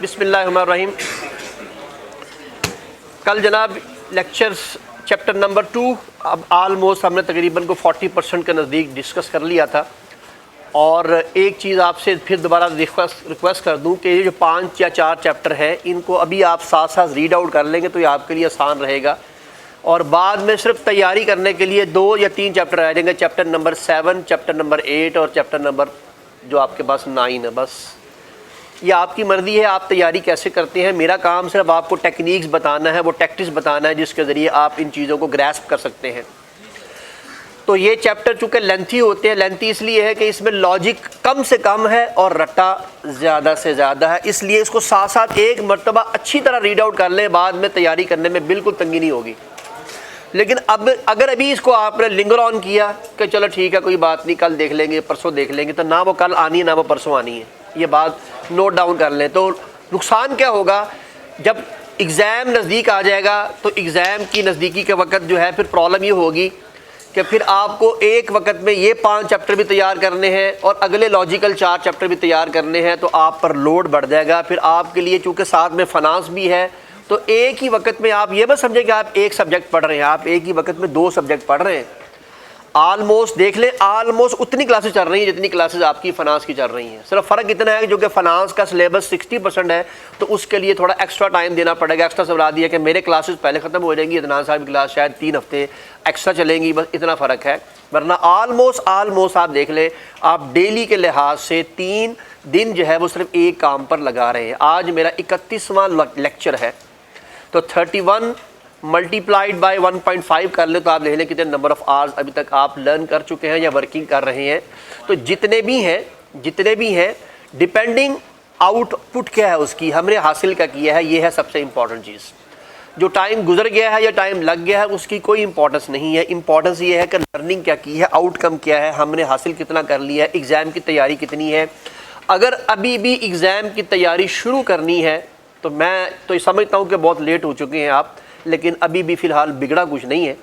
बिस्मिल्लाहिर्रहमानिर्रहीम। कल जनाब लेक्चर्स चैप्टर नंबर 2 अब आलमोस्ट हमने तकरीबन को 40% के नज़दीक डिस्कस कर लिया था। और एक चीज़ आपसे फिर दोबारा रिक्वेस्ट कर दूं कि ये जो 5 या 4 चैप्टर हैं इनको अभी आप साथ साथ रीड आउट कर लेंगे तो ये आपके लिए आसान रहेगा। और बाद में सिर्फ तैयारी करने के लिए 2 या 3 चैप्टर रह जाएंगे, चैप्टर नंबर 7, चैप्टर नंबर 8 और चैप्टर नंबर जो आपके पास 9 है। बस ये आपकी मर्ज़ी है आप तैयारी कैसे करते हैं। मेरा काम सिर्फ आपको टेक्निक्स बताना है, वो टैक्टिक्स बताना है जिसके ज़रिए आप इन चीज़ों को ग्रैस्प कर सकते हैं। तो ये चैप्टर चूँकि लेंथी होते हैं, लेंथी इसलिए है कि इसमें लॉजिक कम से कम है और रट्टा ज़्यादा से ज़्यादा है, इसलिए इसको साथ साथ एक मरतबा अच्छी तरह रीड आउट कर लें, बाद में तैयारी करने में बिल्कुल तंगी नहीं होगी। लेकिन अब अगर अभी इसको आपने लिंगर ऑन किया कि चलो ठीक है कोई बात नहीं, कल देख लेंगे, परसों देख लेंगे, तो ना वो कल आनी है ना वो परसों आनी है। ये बात नोट डाउन कर लें। तो नुकसान क्या होगा, जब एग्ज़ाम नज़दीक आ जाएगा तो एग्ज़ाम की नज़दीकी के वक्त जो है फिर प्रॉब्लम ये होगी कि फिर आपको एक वक्त में ये 5 चैप्टर भी तैयार करने हैं और अगले लॉजिकल 4 चैप्टर भी तैयार करने हैं, तो आप पर लोड बढ़ जाएगा। फिर आपके लिए चूँकि साथ में फाइनेंस भी है, तो एक ही वक्त में आप ये मत समझें कि आप एक सब्जेक्ट पढ़ रहे हैं, आप एक ही वक्त में 2 सब्जेक्ट पढ़ रहे हैं। आलमोस्ट देख लें, आलमोस्ट उतनी क्लासेस चल रही हैं जितनी क्लासेस आपकी फाइनेंस की चल रही हैं। सिर्फ फ़र्क इतना है कि जो कि फाइनेंस का सिलेबस 60% है, तो उसके लिए थोड़ा एक्स्ट्रा टाइम देना पड़ेगा। एक्स्ट्रा समझा दिया कि मेरे क्लासेस पहले ख़त्म हो जाएंगी, अदनान साहब की क्लास शायद 3 हफ्ते एक्स्ट्रा चलेंगी, बस इतना फ़र्क है। वरना आलमोस्ट आप देख लें, आप डेली के लिहाज से 3 दिन जो है वो सिर्फ एक काम पर लगा रहे हैं। आज मेरा 31वां लेक्चर है, तो 31 मल्टीप्लाइड बाय 1.5 कर ले तो आप देख लें कितने नंबर ऑफ़ आवर्स अभी तक आप लर्न कर चुके हैं या वर्किंग कर रहे हैं। तो जितने भी हैं डिपेंडिंग आउटपुट क्या है उसकी हमने हासिल क्या किया है, ये है सबसे इम्पॉर्टेंट चीज़। जो टाइम गुजर गया है या टाइम लग गया है उसकी कोई इंपॉर्टेंस नहीं है। इंपॉर्टेंस ये है कि लर्निंग क्या की है, आउटकम क्या है, हमने हासिल कितना कर लिया है, एग्ज़ाम की तैयारी कितनी है। अगर अभी भी एग्ज़ाम की तैयारी शुरू करनी है तो मैं तो समझता हूँ कि बहुत लेट हो चुके हैं आप, लेकिन अभी भी फ़िलहाल बिगड़ा कुछ नहीं है।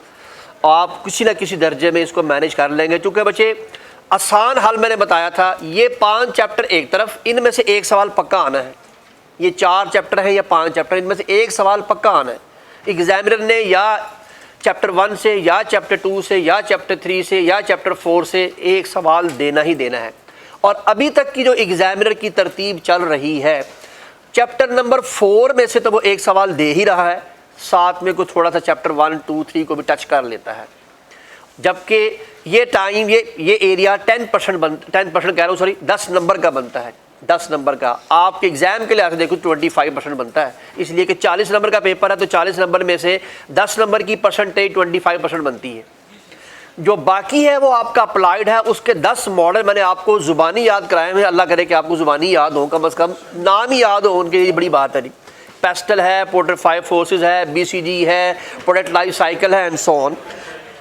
आप किसी न किसी दर्जे में इसको मैनेज कर लेंगे। चूँकि बच्चे आसान हल मैंने बताया था, ये 5 चैप्टर एक तरफ, इनमें से एक सवाल पक्का आना है। ये 4 चैप्टर हैं या 5 चैप्टर, इनमें से एक सवाल पक्का आना है। एग्ज़ामिनर ने या चैप्टर 1 से या चैप्टर 2 से या चैप्टर 3 से या चैप्टर 4 से एक सवाल देना ही देना है। और अभी तक की जो एग्ज़ामिनर की तरतीब चल रही है, चैप्टर नंबर 4 में से तो वो एक सवाल दे ही रहा है, साथ में कुछ थोड़ा सा चैप्टर 1, 2, 3 को भी टच कर लेता है। जबकि ये टाइम ये एरिया 10% कह रहा हूँ, सॉरी 10 नंबर का बनता है। 10 नंबर का आपके एग्ज़ाम के लिहाज से देखो 25% बनता है, इसलिए कि 40 नंबर का पेपर है तो 40 नंबर में से 10 नंबर की परसेंटेज 25% बनती है। जो बाकी है वो आपका अप्लाइड है, उसके 10 मॉडल मैंने आपको ज़ुबानी याद कराए हैं। अल्लाह करे कि आपको ज़ुबानी याद हो, कम अज़ कम नाम ही याद हो, उनके लिए बड़ी बात है। पेस्टल है, प्रोडक्ट 5 फोर्सेस है, BCG है, प्रोडक्ट लाइफ साइकिल है एंड सो ऑन।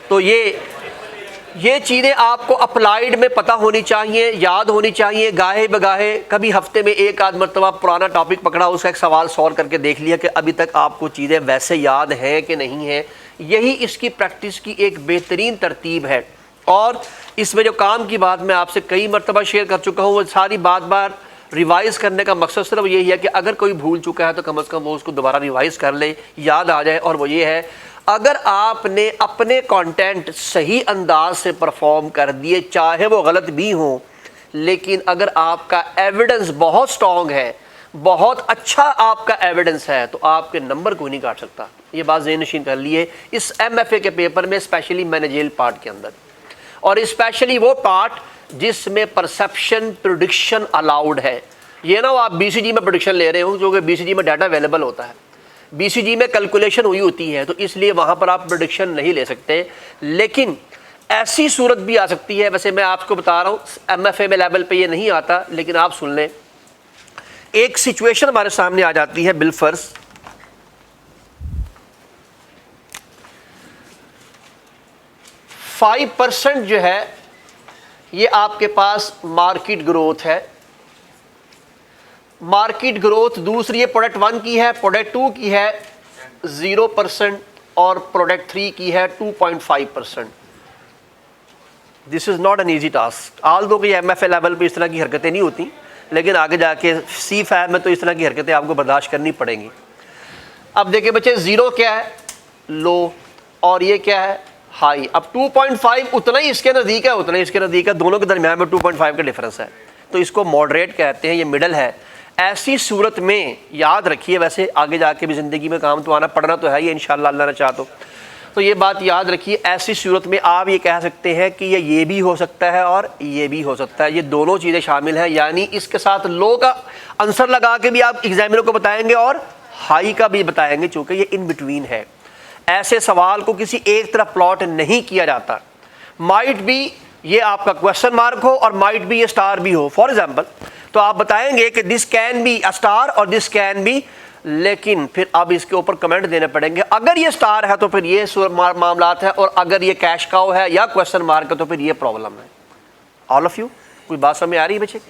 तो ये चीज़ें आपको अप्लाइड में पता होनी चाहिए, याद होनी चाहिए। गाहे बगाहे कभी हफ्ते में एक आध मरतबा पुराना टॉपिक पकड़ा, उसका एक सवाल सॉल्व करके देख लिया कि अभी तक आपको चीज़ें वैसे याद हैं कि नहीं हैं। यही इसकी प्रैक्टिस की एक बेहतरीन तरतीब है। और इसमें जो काम की बात मैं आपसे कई मरतबा शेयर कर चुका हूँ, वो सारी बार रिवाइज़ करने का मकसद सिर्फ यही है कि अगर कोई भूल चुका है तो कम से कम वो उसको दोबारा रिवाइज़ कर ले, याद आ जाए। और वो ये है, अगर आपने अपने कंटेंट सही अंदाज से परफॉर्म कर दिए, चाहे वो गलत भी हों, लेकिन अगर आपका एविडेंस बहुत स्ट्रॉन्ग है, बहुत अच्छा आपका एविडेंस है, तो आपके नंबर कोई नहीं काट सकता। ये बात ज़हन नशीन कर लिए इस MFA के पेपर में, स्पेशली मैनेजरियल पार्ट के अंदर, और स्पेशली वो पार्ट जिसमें परसेप्शन प्रेडिक्शन अलाउड है। ये ना वो आप BCG में प्रेडिक्शन ले रहे हो, जो कि BCG में डाटा अवेलेबल होता है, BCG में कैलकुलेशन हुई होती है, तो इसलिए वहाँ पर आप प्रेडिक्शन नहीं ले सकते। लेकिन ऐसी सूरत भी आ सकती है, वैसे मैं आपको बता रहा हूँ MFA में लेवल पे ये नहीं आता, लेकिन आप सुन लें। एक सिचुएशन हमारे सामने आ जाती है, बिलफर्ज 5% जो है ये आपके पास मार्केट ग्रोथ है। मार्केट ग्रोथ दूसरी है प्रोडक्ट 1 की है, प्रोडक्ट 2 की है 0% और प्रोडक्ट 3 की है 2.5%। This is not an easy task. Although कि MFA लेवल पे इस तरह की हरकतें नहीं होती, लेकिन आगे जाके C5 में तो इस तरह की हरकतें आपको बर्दाश्त करनी पड़ेंगी। अब देखिए बच्चे, 0 क्या है, लो, और ये क्या है, हाई। अब 2.5 उतना ही इसके नज़दीक है, उतना ही इसके नज़दीक है, दोनों के दरमियान में 2.5 का डिफरेंस है, तो इसको मॉडरेट कहते हैं, ये मिडल है। ऐसी सूरत में याद रखिए, वैसे आगे जाके भी ज़िंदगी में काम तो आना, पढ़ना तो है ये इंशाअल्लाह अल्लाह ने चाहा तो ये बात याद रखिए, ऐसी सूरत में आप ये कह सकते हैं कि ये भी हो सकता है और ये भी हो सकता है, ये दोनों चीज़ें शामिल हैं। यानी इसके साथ लो का आंसर लगा के भी आप एग्जामिनर को बताएंगे और हाई का भी बताएंगे, चूँकि ये इन बिटवीन है। ऐसे सवाल को किसी एक तरफ प्लॉट नहीं किया जाता। माइट भी ये आपका क्वेश्चन मार्क हो और माइट भी ये स्टार भी हो। फॉर एग्जाम्पल, तो आप बताएंगे कि this can be a star और दिस कैन बी, लेकिन फिर अब इसके ऊपर कमेंट देने पड़ेंगे। अगर ये स्टार है तो फिर ये मामलात है, और अगर ये कैश काउ है या क्वेश्चन मार्क है तो फिर ये प्रॉब्लम है। ऑल ऑफ यू, कोई बात समझ आ रही है बच्चे?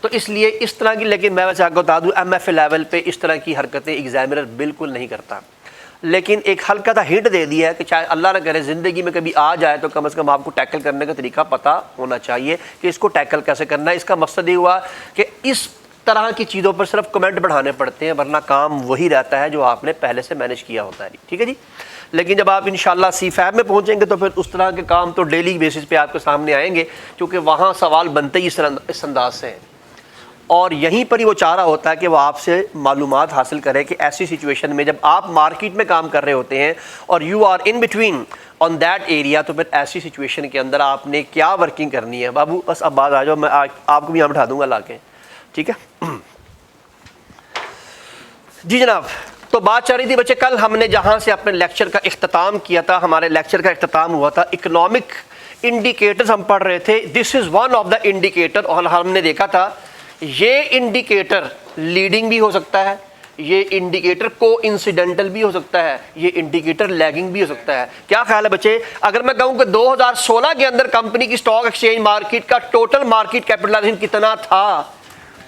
तो इसलिए इस तरह की, लेकिन मैं वैसे आपको बता दूं, MFA लेवल पे इस तरह की हरकतें एग्जामिनर बिल्कुल नहीं करता, लेकिन एक हल्का सा हिंट दे दिया है कि चाहे अल्लाह ना करे ज़िंदगी में कभी आ जाए तो कम से कम आपको टैकल करने का तरीका पता होना चाहिए कि इसको टैकल कैसे करना है। इसका मकसद ये हुआ कि इस तरह की चीज़ों पर सिर्फ कमेंट बढ़ाने पड़ते हैं, वरना काम वही रहता है जो आपने पहले से मैनेज किया होता है। ठीक है जी। लेकिन जब आप इंशाल्लाह C5 में पहुंचेंगे तो फिर उस तरह के काम तो डेली बेसिस पे आपके सामने आएंगे, क्योंकि वहाँ सवाल बनते ही इस अंदाज से हैं, और यहीं पर ही वो चाह रहा होता है कि वो आपसे मालूमात हासिल करे कि ऐसी सिचुएशन में जब आप मार्केट में काम कर रहे होते हैं और you are in between on that area, तो फिर ऐसी सिचुएशन के अंदर आपने क्या वर्किंग करनी है। बाबू बस अब बात आ जाओ, मैं आपको भी यहाँ बैठा दूंगा लाके, ठीक है जी जनाब। तो बात चल रही थी बच्चे, कल हमने जहाँ से अपने लेक्चर का इख्तिताम किया था, हमारे लेक्चर का इख्तिताम हुआ था इकोनॉमिक इंडिकेटर्स हम पढ़ रहे थे। This is one of the indicator, और हमने देखा था ये इंडिकेटर लीडिंग भी हो सकता है, ये इंडिकेटर कोइंसिडेंटल भी हो सकता है, ये इंडिकेटर लैगिंग भी हो सकता है। क्या ख्याल है बच्चे, अगर मैं कहूँ कि 2016 के अंदर कंपनी की स्टॉक एक्सचेंज मार्केट का टोटल मार्केट कैपिटलाइजेशन कितना था,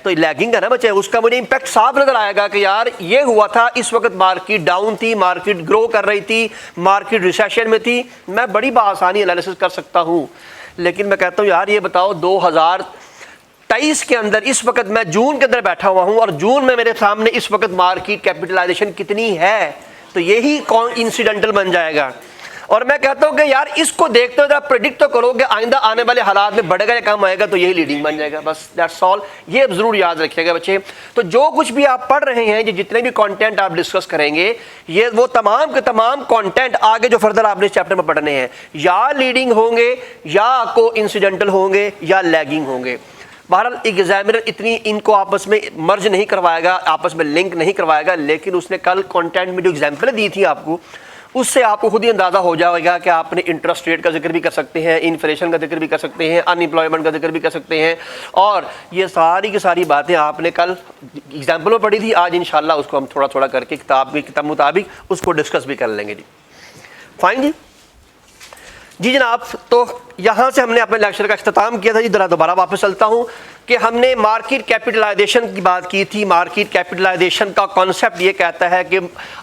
तो लैगिंग है ना बच्चे, उसका मुझे इंपैक्ट साफ नजर आएगा कि यार ये हुआ था, इस वक्त मार्केट डाउन थी, मार्केट ग्रो कर रही थी, मार्केट रिसेशन में थी। मैं बड़ी बासानी एनालिसिस कर सकता हूँ, लेकिन मैं कहता हूँ यार ये बताओ 2023 के अंदर इस वक्त मैं जून के अंदर बैठा हुआ हूँ और जून में मेरे सामने इस वक्त मार्केट कैपिटलाइजेशन कितनी है, तो यही कोइंसिडेंटल बन जाएगा। और मैं कहता हूँ कि यार इसको देखते हुए आप प्रेडिक्ट तो करो कि आइंदा आने वाले हालात में बढ़ेगा या कम आएगा, तो यही लीडिंग बन जाएगा। बस दैट्स ऑल, ये जरूर याद रखिएगा बच्चे। तो जो कुछ भी आप पढ़ रहे हैं, जितने भी कंटेंट आप डिस्कस करेंगे, ये वो तमाम के तमाम कंटेंट आगे जो फर्दर आपने इस चैप्टर में पढ़ने हैं, या लीडिंग होंगे या कोइंसिडेंटल होंगे या लैगिंग होंगे। बहरहाल एग्जामिनर इतनी इनको आपस में मर्ज नहीं करवाएगा, आपस में लिंक नहीं करवाएगा, लेकिन उसने कल कंटेंट में जो एग्जाम्पल दी थी आपको, उससे आपको खुद ही अंदाज़ा हो जाएगा कि आपने इंटरेस्ट रेट का जिक्र भी कर सकते हैं, इन्फ्लेशन का जिक्र भी कर सकते हैं, अनएम्प्लॉयमेंट का जिक्र भी कर सकते हैं, और ये सारी की सारी बातें आपने कल एग्जाम्पल में पढ़ी थी। आज इंशाल्लाह उसको हम थोड़ा थोड़ा करके किताब मुताबिक उसको डिस्कस भी कर लेंगे जी। फाइन जी जी जनाब। तो यहाँ से हमने अपने लेक्चर का इख्तिताम किया था जी। दोबारा वापस चलता हूँ कि हमने मार्केट कैपिटलाइजेशन की बात की थी। मार्केट कैपिटलाइजेशन का कॉन्सेप्ट ये कहता है कि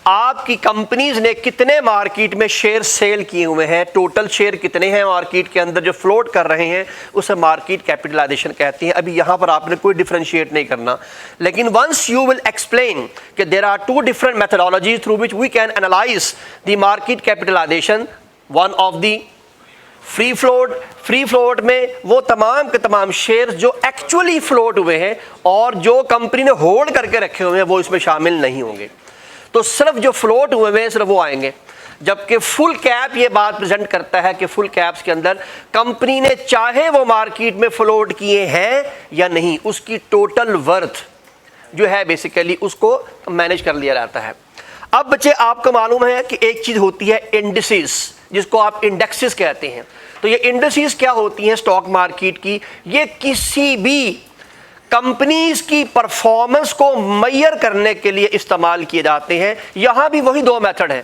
आपकी कंपनीज ने कितने मार्केट में शेयर सेल किए हुए हैं, टोटल शेयर कितने हैं मार्केट के अंदर जो फ्लोट कर रहे हैं, उसे मार्केट कैपिटलाइजेशन कहते हैं। अभी यहाँ पर आपने कोई डिफरेंशिएट नहीं करना, लेकिन वंस यू विल एक्सप्लेन कि there are two different methodologies through which we can analyse the market capitalisation. One of the free float में वो तमाम के तमाम शेयर जो एक्चुअली फ्लोट हुए हैं और जो कंपनी ने होल्ड करके रखे हुए हैं वो इसमें शामिल नहीं होंगे। तो सिर्फ जो फ्लोट हुए हैं सिर्फ वो आएंगे, जबकि फुल कैप ये बात प्रेजेंट करता है कि फुल कैप्स के अंदर कंपनी ने चाहे वो मार्केट में फ्लोट किए हैं या नहीं, उसकी टोटल वर्थ जो है बेसिकली उसको मैनेज कर लिया जाता है। अब बच्चे आपको मालूम है कि एक चीज़ होती है इंडिसेस, जिसको आप इंडेक्सेस कहते हैं। तो ये इंडिसेस क्या होती हैं स्टॉक मार्केट की, ये किसी भी कंपनीज की परफॉर्मेंस को मेजर करने के लिए इस्तेमाल किए जाते हैं। यहाँ भी वही दो मेथड है,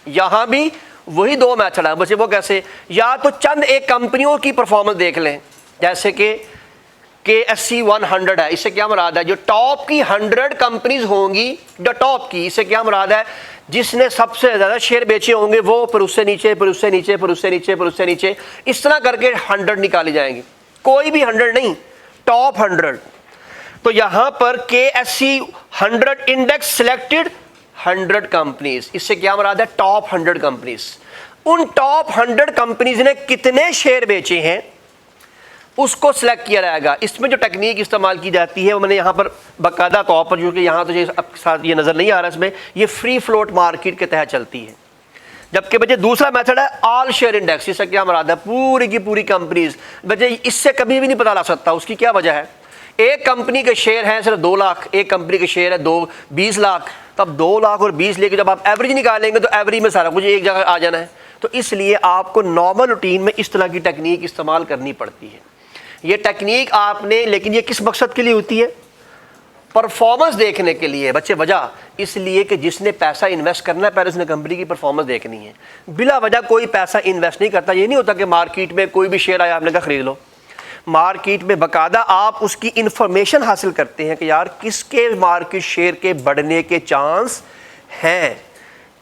यहाँ भी वही दो मेथड है बच्चे। वो कैसे, या तो चंद एक कंपनियों की परफॉर्मेंस देख लें, जैसे कि KSE 100 है, इससे क्या मुराद है, जो टॉप की 100 कंपनीज होंगी, जो टॉप की, इससे क्या मुराद है, जिसने सबसे ज़्यादा शेयर बेचे होंगे वो, फिर उससे नीचे, फिर उससे नीचे, फिर उससे नीचे, फिर उससे नीचे, इस तरह करके 100 निकाली जाएंगी। कोई भी 100 नहीं, टॉप 100। तो यहां पर KSE 100 इंडेक्स सिलेक्टेड 100 कंपनीज, इससे क्या मुराद है, टॉप 100 कंपनीज। उन टॉप 100 कंपनीज ने कितने शेयर बेचे हैं उसको सिलेक्ट किया जाएगा। इसमें जो टेक्निक इस्तेमाल की जाती है वो मैंने यहाँ पर बाकायदा तौर पर, जो कि यहाँ तो ये नज़र नहीं आ रहा इसमें, ये फ्री फ्लोट मार्केट के तहत चलती है। जबकि बच्चे दूसरा मेथड है ऑल शेयर इंडेक्स, इससे क्या मुराद है, पूरी की पूरी कंपनीज। बच्चे इससे कभी भी नहीं पता लग सकता, उसकी क्या वजह है। एक कंपनी के शेयर हैं सिर्फ 2 लाख, एक कंपनी के शेयर है 20 लाख, तो अब 2 लाख और 20 लेके जब आप एवरेज निकालेंगे तो एवरेज में सारा कुछ एक जगह आ जाना है। तो इसलिए आपको नॉर्मल रूटीन में इस तरह की टेक्निक इस्तेमाल करनी पड़ती है। ये टेक्निक आपने, लेकिन ये किस मकसद के लिए होती है, परफॉर्मेंस देखने के लिए। बच्चे वजह इसलिए कि जिसने पैसा इन्वेस्ट करना है पहले उसने कंपनी की परफॉर्मेंस देखनी है। बिला वजह कोई पैसा इन्वेस्ट नहीं करता। ये नहीं होता कि मार्केट में कोई भी शेयर आया आपने कहा खरीद लो। मार्केट में बाकायदा आप उसकी इंफॉर्मेशन हासिल करते हैं कि यार किसके मार्केट शेयर के बढ़ने के चांस हैं।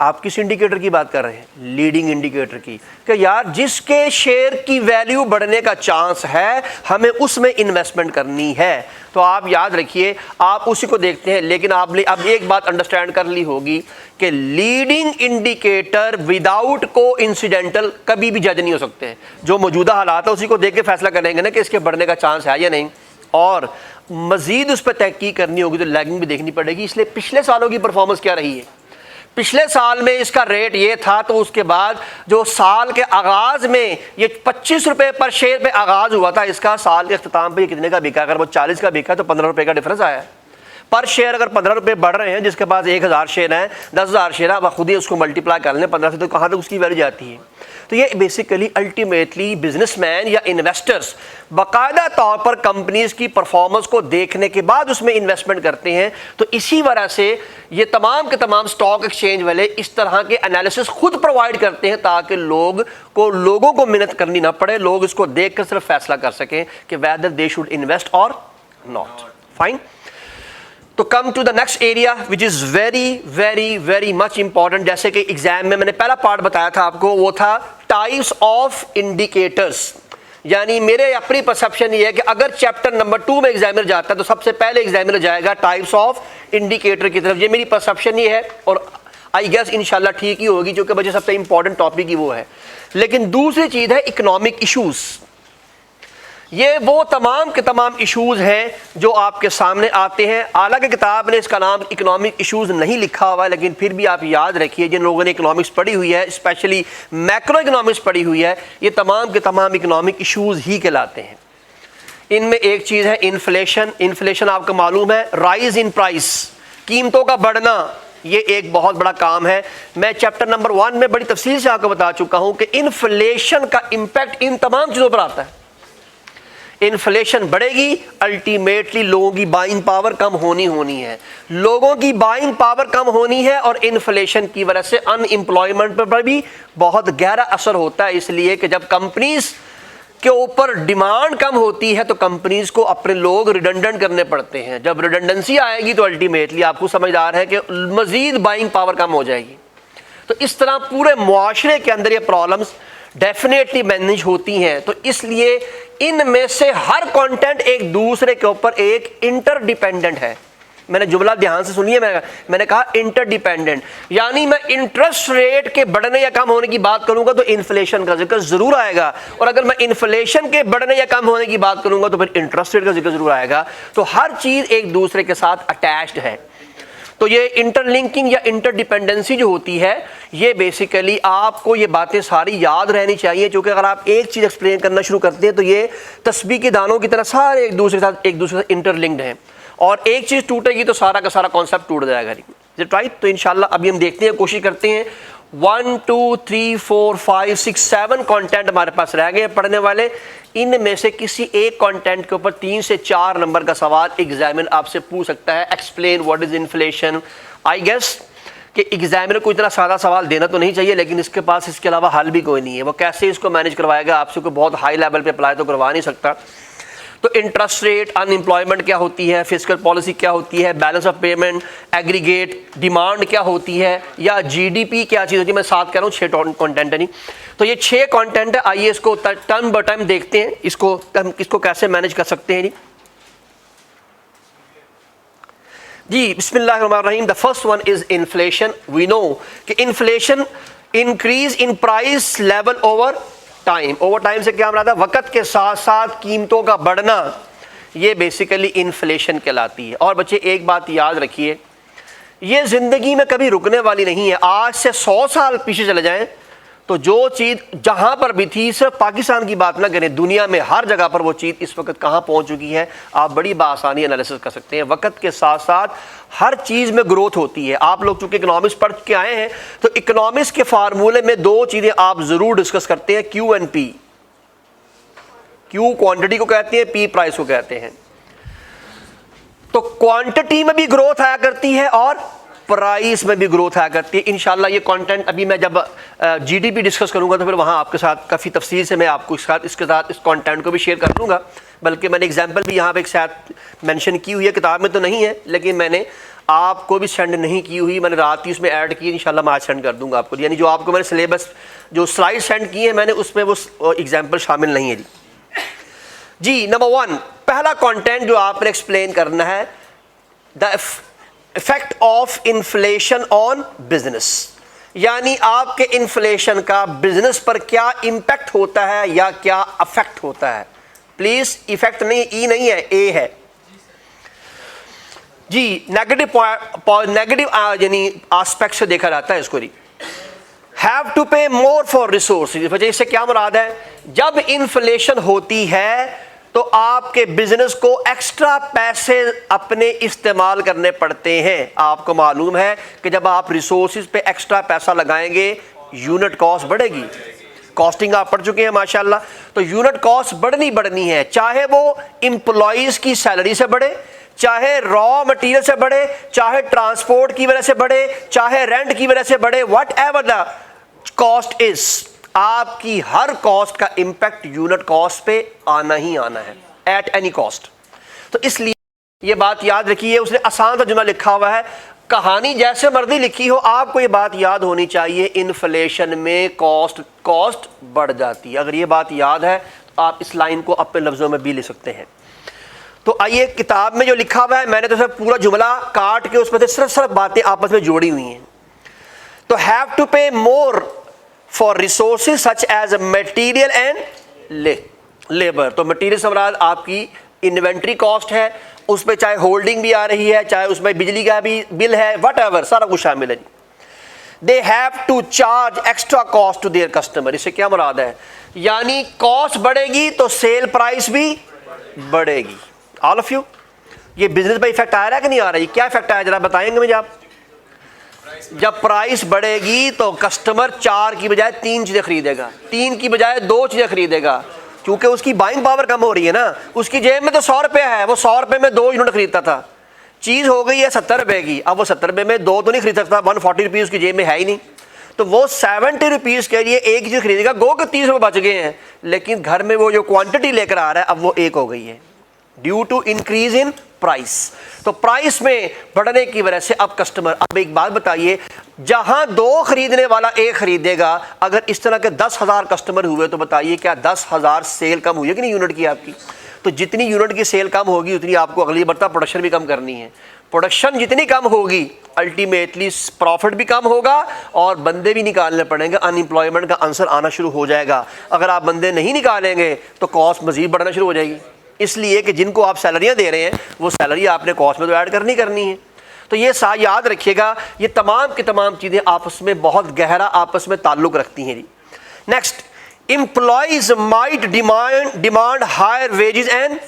आप किस इंडिकेटर की बात कर रहे हैं, लीडिंग इंडिकेटर की, कि यार जिसके शेयर की वैल्यू बढ़ने का चांस है हमें उसमें इन्वेस्टमेंट करनी है। तो आप याद रखिए आप उसी को देखते हैं। लेकिन आपने अब एक बात अंडरस्टैंड कर ली होगी कि लीडिंग इंडिकेटर विदाउट को इंसिडेंटल कभी भी जज नहीं हो सकते हैं। जो मौजूदा हालात है उसी को देख के फैसला करेंगे ना कि इसके बढ़ने का चांस है या नहीं, और मजीद उस पर तहकीक करनी होगी तो लैगिंग भी देखनी पड़ेगी। इसलिए पिछले सालों की परफॉर्मेंस क्या रही है, पिछले साल में इसका रेट ये था, तो उसके बाद जो साल के आगाज में ये 25 रुपए पर शेयर पे आगाज हुआ था, इसका साल के अख्ताम पे ये कितने का बिका, अगर वो 40 का बिका तो 15 रुपए का डिफरेंस आया है पर शेयर। अगर 15 रुपए बढ़ रहे हैं, जिसके पास 1000 शेयर हैं, 10,000 शेयर है, खुद ही उसको मल्टीप्लाई कर लें 15 से, तो कहाँ तक उसकी वैल्यू जाती है। तो ये बेसिकली अल्टीमेटली बिजनेसमैन या इन्वेस्टर्स बाकायदा तौर पर कंपनीज की परफॉर्मेंस को देखने के बाद उसमें इन्वेस्टमेंट करते हैं। तो इसी वजह से ये तमाम के तमाम स्टॉक एक्सचेंज वाले इस तरह के एनालिसिस खुद प्रोवाइड करते हैं ताकि लोगों को मेहनत करनी ना पड़े, लोग इसको देख कर सिर्फ फैसला कर सकें कि whether they should invest or not. Fine. तो come to the next area which is very very very much important. जैसे कि एग्जाम में मैंने पहला पार्ट बताया था आपको, वो था टाइप्स ऑफ इंडिकेटर्स। यानी मेरे अपनी परसेप्शन ये है कि अगर चैप्टर नंबर 2 में एग्जामिनर जाता है तो सबसे पहले एग्जामिनर जाएगा टाइप्स ऑफ इंडिकेटर की तरफ। ये मेरी परसेप्शन ये है और आई गेस इंशाल्लाह ठीक ही होगी, क्योंकि मुझे सबसे इंपॉर्टेंट टॉपिक ही वो है। लेकिन दूसरी चीज़ है इकोनॉमिक इशूज़। ये वो तमाम के तमाम इश्यूज हैं जो आपके सामने आते हैं। हालांकि किताब ने इसका नाम इकोनॉमिक इश्यूज नहीं लिखा हुआ है, लेकिन फिर भी आप याद रखिए जिन लोगों ने इकोनॉमिक्स पढ़ी हुई है, स्पेशली मैक्रो इकोनॉमिक्स पढ़ी हुई है, ये तमाम के तमाम इकोनॉमिक इश्यूज ही कहलाते हैं। इनमें एक चीज़ है इन्फ्लेशन। इन्फ्लेशन आपको मालूम है, राइज इन प्राइस, कीमतों का बढ़ना, ये एक बहुत बड़ा काम है। मैं चैप्टर नंबर 1 में बड़ी तफसील से आपको बता चुका हूँ कि इन्फ्लेशन का इम्पैक्ट इन तमाम चीज़ों पर आता है। इन्फ्लेशन बढ़ेगी, अल्टीमेटली लोगों की बाइंग पावर कम होनी है, लोगों की बाइंग पावर कम होनी है, और इन्फ्लेशन की वजह से अनएम्प्लॉयमेंट पर भी बहुत गहरा असर होता है। इसलिए कि जब कंपनीज के ऊपर डिमांड कम होती है तो कंपनीज को अपने लोग रिडंडेंट करने पड़ते हैं। जब रिडंडेंसी आएगी तो अल्टीमेटली आपको समझदार है कि मजीद बाइंग पावर कम हो जाएगी। तो इस तरह पूरे मुआशरे के अंदर ये प्रॉब्लम्स डेफिनेटली मैनेज होती हैं। तो इसलिए इनमें से हर कंटेंट एक दूसरे के ऊपर एक इंटरडिपेंडेंट है। मैंने जुमला ध्यान से सुनिए, मैंने कहा इंटरडिपेंडेंट, यानी मैं इंटरेस्ट रेट के बढ़ने या कम होने की बात करूंगा तो इन्फ्लेशन का जिक्र जरूर आएगा, और अगर मैं इन्फ्लेशन के बढ़ने या कम होने की बात करूंगा तो फिर इंटरेस्ट रेट का जिक्र जरूर आएगा। तो हर चीज एक दूसरे के साथ अटैच्ड है। तो ये इंटरलिंकिंग या इंटरडिपेंडेंसी जो होती है, ये बेसिकली आपको ये बातें सारी याद रहनी चाहिए, क्योंकि अगर आप एक चीज़ एक्सप्लेन करना शुरू करते हैं तो ये तस्बीह के दानों की तरह सारे एक दूसरे के साथ इंटरलिंक्ड हैं, और एक चीज़ टूटेगी तो सारा का सारा कॉन्सेप्ट टूट जाएगा। राइट। तो इंशाल्लाह अभी हम देखते हैं, कोशिश करते हैं। 1 2 3 4 5 6 7 कंटेंट हमारे पास रह गए पढ़ने वाले। इनमें से किसी एक कंटेंट के ऊपर 3 से 4 नंबर का सवाल एग्जामिनर आपसे पूछ सकता है। Explain what is inflation. I guess कि एग्जामिनर को इतना सादा सवाल देना तो नहीं चाहिए, लेकिन इसके पास इसके अलावा हल भी कोई नहीं है। वो कैसे इसको मैनेज करवाएगा, आपसे कोई बहुत हाई लेवल पे अप्लाई तो करवा नहीं सकता। तो इंटरेस्ट रेट, अनएम्प्लॉयमेंट क्या होती है, फिस्कल पॉलिसी क्या होती है, balance of payment, aggregate demand क्या होती है, या जीडीपी क्या चीज़ होती है। मैं साथ कह रहा हूँ 6 कंटेंट है नहीं, तो ये 6 कंटेंट है। आइए इसको टर्म बाय टर्म देखते हैं, इसको कैसे मैनेज कर सकते हैं। नहीं जी बिस्मिल्लाहिर्रहमानिर्रहीम। The first one is inflation. We know कि inflation increase in price level over time. Over time से क्या मराद है? वक्त के साथ साथ कीमतों का बढ़ना, ये बेसिकली इन्फ्लेशन कहलाती है। और बच्चे एक बात याद रखिए, ये ज़िंदगी में कभी रुकने वाली नहीं है। आज से 100 साल पीछे चले जाएं तो जो चीज़ जहाँ पर भी थी, सिर्फ पाकिस्तान की बात ना करें, दुनिया में हर जगह पर वो चीज़ इस वक्त कहाँ पहुँच चुकी है, आप बड़ी बासानी एनालिसिस कर सकते हैं। वक्त के साथ साथ हर चीज़ में ग्रोथ होती है। आप लोग चूँकि इकोनॉमिक्स पढ़ के आए हैं तो इकोनॉमिक्स के फार्मूले में दो चीज़ें आप ज़रूर डिस्कस करते हैं, Q and P. Q quantity को कहते हैं, पी प्राइस को कहते हैं। तो क्वांटिटी में भी ग्रोथ आया करती है और प्राइस में भी ग्रोथ आया करती है। इंशाल्लाह ये कंटेंट अभी मैं जब जीडीपी डिस्कस करूंगा तो फिर वहाँ आपके साथ काफ़ी तफसील से मैं आपको इसके साथ इस कंटेंट को भी शेयर कर दूंगा। बल्कि मैंने एग्जांपल भी यहाँ पे एक शायद मेंशन की हुई है, किताब में तो नहीं है लेकिन मैंने आपको भी सेंड नहीं की हुई, मैंने रात ही उसमें ऐड की। इंशाल्लाह मैं आज सेंड कर दूँगा आपको। यानी जो आपको मैंने सिलेबस जो स्लाइड सेंड की है मैंने, उसमें वो एग्जाम्पल शामिल नहीं है जी। नंबर 1, पहला कंटेंट जो आपने एक्सप्लेन करना है, the effect of inflation on business. यानी आपके इन्फ्लेशन का बिजनेस पर क्या इम्पैक्ट होता है या क्या अफेक्ट होता है। प्लीज इफेक्ट नहीं, ई नहीं है, ए है जी। नेगेटिव यानी एस्पेक्ट से देखा जाता है इसको। Have to pay more for resources. वजह इससे क्या मुराद है? जब इन्फ्लेशन होती है तो आपके बिजनेस को एक्स्ट्रा पैसे अपने इस्तेमाल करने पड़ते हैं। आपको मालूम है कि जब आप रिसोर्सेज पे एक्स्ट्रा पैसा लगाएंगे यूनिट कॉस्ट बढ़ेगी। कॉस्टिंग आप पढ़ चुके हैं माशाल्लाह। तो यूनिट कॉस्ट बढ़नी है, चाहे वो एम्प्लॉइज की सैलरी से बढ़े, चाहे रॉ मटेरियल से बढ़े, चाहे ट्रांसपोर्ट की वजह से बढ़े, चाहे रेंट की वजह से बढ़े, what ever the cost is, आपकी हर कॉस्ट का इंपैक्ट यूनिट कॉस्ट पे आना ही आना है, एट एनी कॉस्ट। तो इसलिए ये बात याद रखिए। उसने आसान सा जुमला लिखा हुआ है, कहानी जैसे मर्जी लिखी हो, आपको ये बात याद होनी चाहिए, इन्फ्लेशन में कॉस्ट बढ़ जाती है। अगर ये बात याद है तो आप इस लाइन को अपने लफ्जों में भी ले सकते हैं। तो आइए, किताब में जो लिखा हुआ है मैंने तो सिर्फ पूरा जुमला काट के उसमें से सिर्फ बातें आपस में जोड़ी हुई हैं। तो have to pay more for resources such as material and labour. तो मटेरियल से मुराद आपकी इन्वेंट्री कॉस्ट है, उसमें चाहे होल्डिंग भी आ रही है, चाहे उसमें बिजली का भी बिल है, वट एवर सारा कुछ शामिल है। They have to charge extra cost to their customer. इससे क्या मुराद है? यानी कॉस्ट बढ़ेगी तो सेल प्राइस भी बढ़ेगी। ऑल ऑफ यू, ये बिजनेस पे इफेक्ट आ रहा है कि नहीं आ रहा है? क्या इफेक्ट आया जरा बताएंगे मुझे आप? जब प्राइस बढ़ेगी तो कस्टमर 4 की बजाय 3 चीजें खरीदेगा, 3 की बजाय 2 चीजें खरीदेगा, क्योंकि उसकी बाइंग पावर कम हो रही है ना। उसकी जेब में तो 100 रुपये है, वो 100 रुपये में 2 यूनिट खरीदता था, चीज हो गई है 70 रुपये की, अब वो 70 रुपये में 2 तो नहीं खरीद सकता, 140 रुपीज़ उसकी जेब में है ही नहीं। तो वो 70 रुपीज़ के लिए एक चीज खरीदेगा, गो के 30 रुपये बच गए हैं, लेकिन घर में वो जो क्वांटिटी लेकर आ रहा है अब वो 1 हो गई है, due to increase in price. तो प्राइस में बढ़ने की वजह से अब कस्टमर, अब एक बात बताइए, जहां 2 खरीदने वाला 1 खरीदेगा, अगर इस तरह के 10,000 कस्टमर हुए तो बताइए क्या 10,000 सेल कम हुई है कि नहीं यूनिट की आपकी? तो जितनी यूनिट की सेल कम होगी उतनी आपको अगली मरतबा प्रोडक्शन भी कम करनी है। प्रोडक्शन जितनी कम होगी अल्टीमेटली प्रॉफिट भी कम होगा और बंदे भी निकालने पड़ेंगे, अनएम्प्लॉयमेंट का आंसर आना शुरू हो जाएगा। अगर आप बंदे नहीं निकालेंगे तो कॉस्ट मजीद बढ़ना शुरू हो जाएगी, इसलिए कि जिनको आप सैलरियां दे रहे हैं वो सैलरी आपने कॉस्ट में तो ऐड करनी है। तो ये याद रखिएगा, ये तमाम की तमाम चीज़ें आपस में बहुत गहरा आपस में ताल्लुक़ रखती हैं जी। Next, employees might demand higher wages and,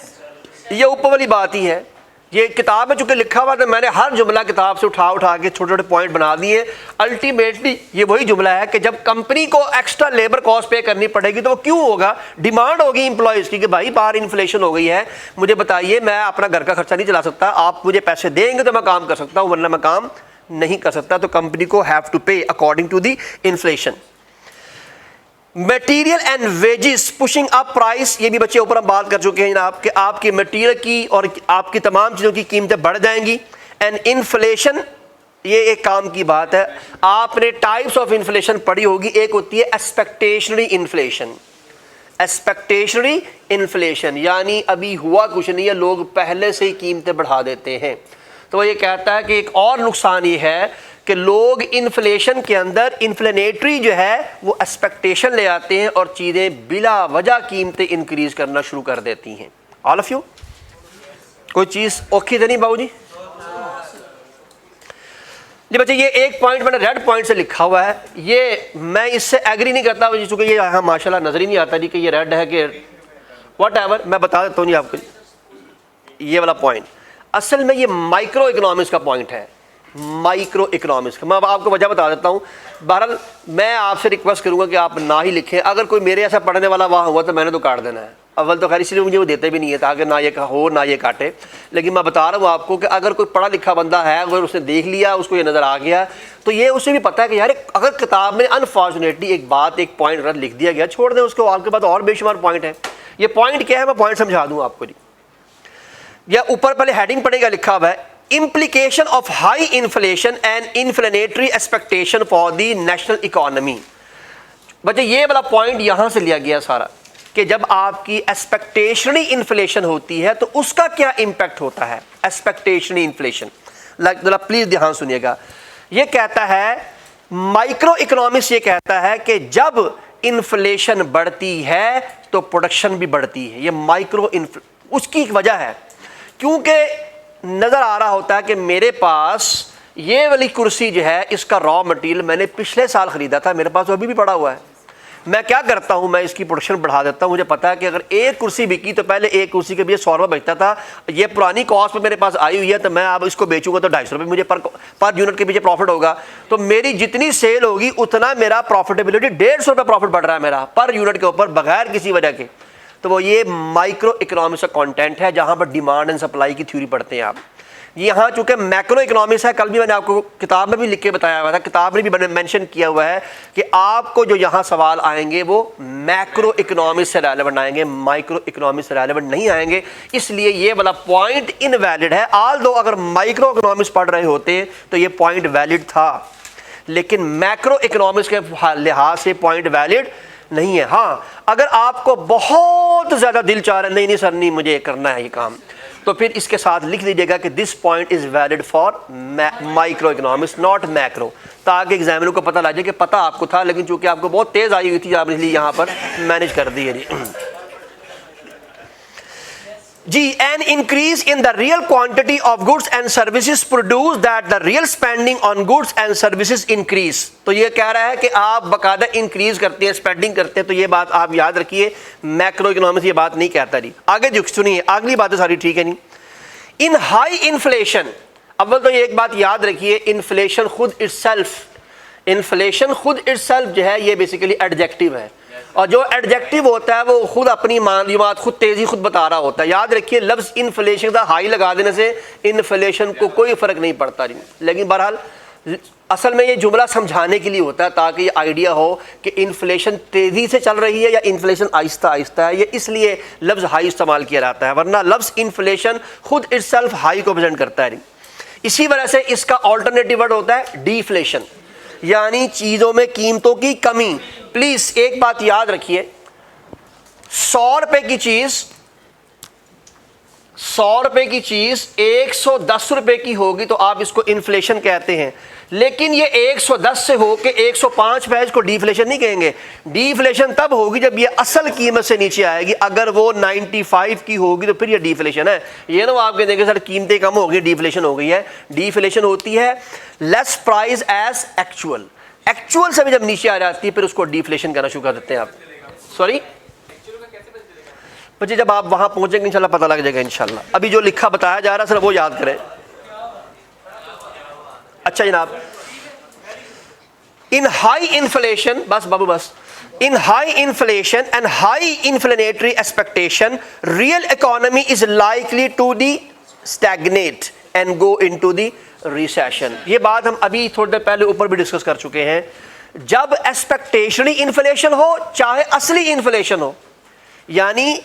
ये ऊपर वाली बात ही है। ये किताब में चूंकि लिखा हुआ था, मैंने हर जुमला किताब से उठा के छोटे छोटे पॉइंट बना दिए। अल्टीमेटली ये वही जुमला है कि जब कंपनी को एक्स्ट्रा लेबर कॉस्ट पे करनी पड़ेगी तो वो क्यों होगा? डिमांड होगी एम्प्लॉयज़ की कि भाई बाहर इन्फ्लेशन हो गई है, मुझे बताइए मैं अपना घर का खर्चा नहीं चला सकता, आप मुझे पैसे देंगे तो मैं काम कर सकता हूँ, वरना मैं काम नहीं कर सकता। तो कंपनी को have to pay according to the inflation. Material and wages pushing up price, ये भी बच्चे ऊपर हम बात कर चुके हैं जनाब कि आपकी मटेरियल की और आपकी तमाम चीज़ों की कीमतें बढ़ जाएंगी। एंड इन्फ्लेशन, ये एक काम की बात है, आपने टाइप्स ऑफ इन्फ्लेशन पढ़ी होगी। एक होती है एक्सपेक्टेशनरी इन्फ्लेशन। एक्सपेक्टेशनरी इन्फ्लेशन यानी अभी हुआ कुछ नहीं है, लोग पहले से ही कीमतें बढ़ा देते हैं। तो तो ये कहता है कि एक और नुकसान ये है कि लोग इन्फ्लेशन के अंदर इन्फ्लेनेटरी जो है वो एक्सपेक्टेशन ले आते हैं और चीज़ें बिला वजह कीमतें इंक्रीज करना शुरू कर देती हैं। ऑल ऑफ यू कोई चीज़ औखी तो नहीं बाबू जी? जी बच्चे, ये एक पॉइंट मैंने रेड पॉइंट से लिखा हुआ है, ये मैं इससे एग्री नहीं करता चूँकि ये यहाँ माशाल्लाह नजर ही नहीं आता जी कि ये रेड है कि वट एवर। मैं बता देता हूँ जी आपको, ये वाला पॉइंट असल में ये माइक्रो इकोनॉमिक्स का पॉइंट है, माइक्रो इकोनॉमिक्स का। मैं आपको वजह बता देता हूँ। बहरहाल मैं आपसे रिक्वेस्ट करूँगा कि आप ना ही लिखें, अगर कोई मेरे ऐसा पढ़ने वाला वहाँ हुआ तो मैंने तो काट देना है। अव्वल तो खैर इसलिए मुझे वो देते भी नहीं है ताकि ना ये हो ना ये काटे, लेकिन मैं बता रहा हूँ आपको कि अगर कोई पढ़ा लिखा बंदा है, अगर उसने देख लिया, उसको ये नज़र आ गया, तो ये उसे भी पता है कि यार अगर किताब में अनफॉर्चुनेटली एक बात, एक पॉइंट रद्द लिख दिया गया, छोड़ दें उसको, आपके पास और बेशुमार पॉइंट है। ये पॉइंट क्या है, मैं पॉइंट समझा दूँ आपको जी। या ऊपर पहले हेडिंग पड़ेगा, लिखा हुआ है implication of high inflation and inflationary expectation for the national economy। बच्चे ये वाला पॉइंट यहां से लिया गया सारा कि जब आपकी एक्सपेक्टेशनरी इन्फ्लेशन होती है तो उसका क्या इंपैक्ट होता है। एक्सपेक्टेशनरी इन्फ्लेशन, जरा प्लीज ध्यान सुनिएगा। ये कहता है माइक्रो इकोनॉमिक्स, ये कहता है कि जब इन्फ्लेशन बढ़ती है तो प्रोडक्शन भी बढ़ती है। ये माइक्रो उसकी एक वजह है, क्योंकि नज़र आ रहा होता है कि मेरे पास ये वाली कुर्सी जो है इसका रॉ मटेरियल मैंने पिछले साल ख़रीदा था, मेरे पास अभी भी पड़ा हुआ है। मैं क्या करता हूँ, मैं इसकी प्रोडक्शन बढ़ा देता हूँ। मुझे पता है कि अगर एक कुर्सी बिकी तो पहले एक कुर्सी के भी 100 रुपये बेचता था, ये पुरानी कॉस्ट पे मेरे पास आई हुई है, तो मैं अब इसको बेचूंगा तो 250 रुपये मुझे पर यूनिट के पीछे प्रॉफिट होगा। तो मेरी जितनी सेल होगी उतना मेरा प्रॉफिटेबिलिटी 150 रुपये प्रॉफिट बढ़ रहा है मेरा पर यूनिट के ऊपर, बगैर किसी वजह के। तो वो ये माइक्रो इकोनॉमिक्स का कंटेंट है जहां पर डिमांड एंड सप्लाई की थ्योरी पढ़ते हैं आप। यहाँ चूंकि मैक्रो इकोनॉमिक्स है, कल भी मैंने आपको किताब में भी लिख के बताया हुआ था, किताब में भी मैंने मेंशन किया हुआ है कि आपको जो यहाँ सवाल आएंगे वो मैक्रो इकोनॉमिक्स से रेलेवेंट आएंगे, माइक्रो इकोनॉमिक्स से रेलेवेंट नहीं आएंगे। इसलिए ये वाला पॉइंट इनवैलिड है। ऑल दो अगर माइक्रो इकोनॉमिक्स पढ़ रहे होते तो ये पॉइंट वैलिड था, लेकिन मैक्रो इकोनॉमिक्स के लिहाज से पॉइंट वैलिड नहीं है। हाँ, अगर आपको बहुत ज़्यादा दिल चाह रहा है नहीं सर नहीं मुझे करना है ये काम, तो फिर इसके साथ लिख लीजिएगा कि this point is valid for micro economics not macro, ताकि एग्जामिनर को पता लग जाए कि पता आपको था लेकिन चूंकि आपको बहुत तेज़ आई हुई थी आपने इसलिए यहाँ पर मैनेज कर दी है जी। An increase in the real quantity of goods and services produce that the real spending on goods and services increase. तो ये कह रहा है कि आप बाकायदा इंक्रीज करते हैं, स्पेंडिंग करते हैं, तो ये बात आप याद रखिए, मैक्रो इकोनॉमिक्स ये बात नहीं कहता जी। आगे जो सुनिए, अगली बातें सारी ठीक है नहीं। इन हाई इन्फ्लेशन, अव्वल तो ये एक बात याद रखिए, इन्फ्लेशन खुद इटसेल्फ, इन्फ्लेशन खुद इटसेल्फ जो है ये बेसिकली एडजेक्टिव है, और जो एडजेक्टिव होता है वो खुद अपनी मालूमात खुद तेजी खुद बता रहा होता है। याद रखिए लफ्ज़ इन्फ्लेशन का हाई लगा देने से इन्फ्लेशन को कोई फ़र्क नहीं पड़ता जी। लेकिन बहरहाल असल में ये जुमला समझाने के लिए होता है ताकि ये आइडिया हो कि इन्फ्लेशन तेज़ी से चल रही है या इन्फ्लेशन आहिस्ता आहिस्ता है, ये इसलिए लफ्ज़ हाई इस्तेमाल किया जाता है, वरना लफ्ज़ इन्फ्लेशन खुद इटसेल्फ हाई को प्रेजेंट करता है। इसी वजह से इसका ऑल्टरनेटिव वर्ड होता है डीफ्लेशन, यानी चीज़ों में कीमतों की कमी। प्लीज एक बात याद रखिए, 100 रुपए की चीज 100 रुपए की चीज 110 रुपए की होगी तो आप इसको इन्फ्लेशन कहते हैं, लेकिन ये 110 से हो के 105 पे इसको डीफ्लेशन नहीं कहेंगे। डीफ्लेशन तब होगी जब ये असल कीमत से नीचे आएगी, अगर वो 95 की होगी तो फिर ये डीफ्लेशन है। ये ना आप कह देंगे सर कीमतें कम हो गई डीफ्लेशन हो गई है। डीफ्लेशन होती है less price as actual, actual से भी जब नीचे आ जाती है फिर उसको डीफ्लेशन कहना शुरू कर देते हैं आप। सॉरी बच्चे, जब आप वहां पहुंचेंगे इंशाल्लाह पता लग जाएगा इंशाल्लाह। अभी जो लिखा बताया जा रहा है सर वो याद करें। अच्छा जनाब, इन हाई इन्फ्लेशन, बस बाबू बस, in high inflation and high inflationary expectation real economy is likely to the stagnate and go into the recession. ये बात हम अभी थोड़ी देर पहले ऊपर भी डिस्कस कर चुके हैं। जब एक्सपेक्टेशनरी इन्फ्लेशन हो चाहे असली इन्फ्लेशन हो, यानी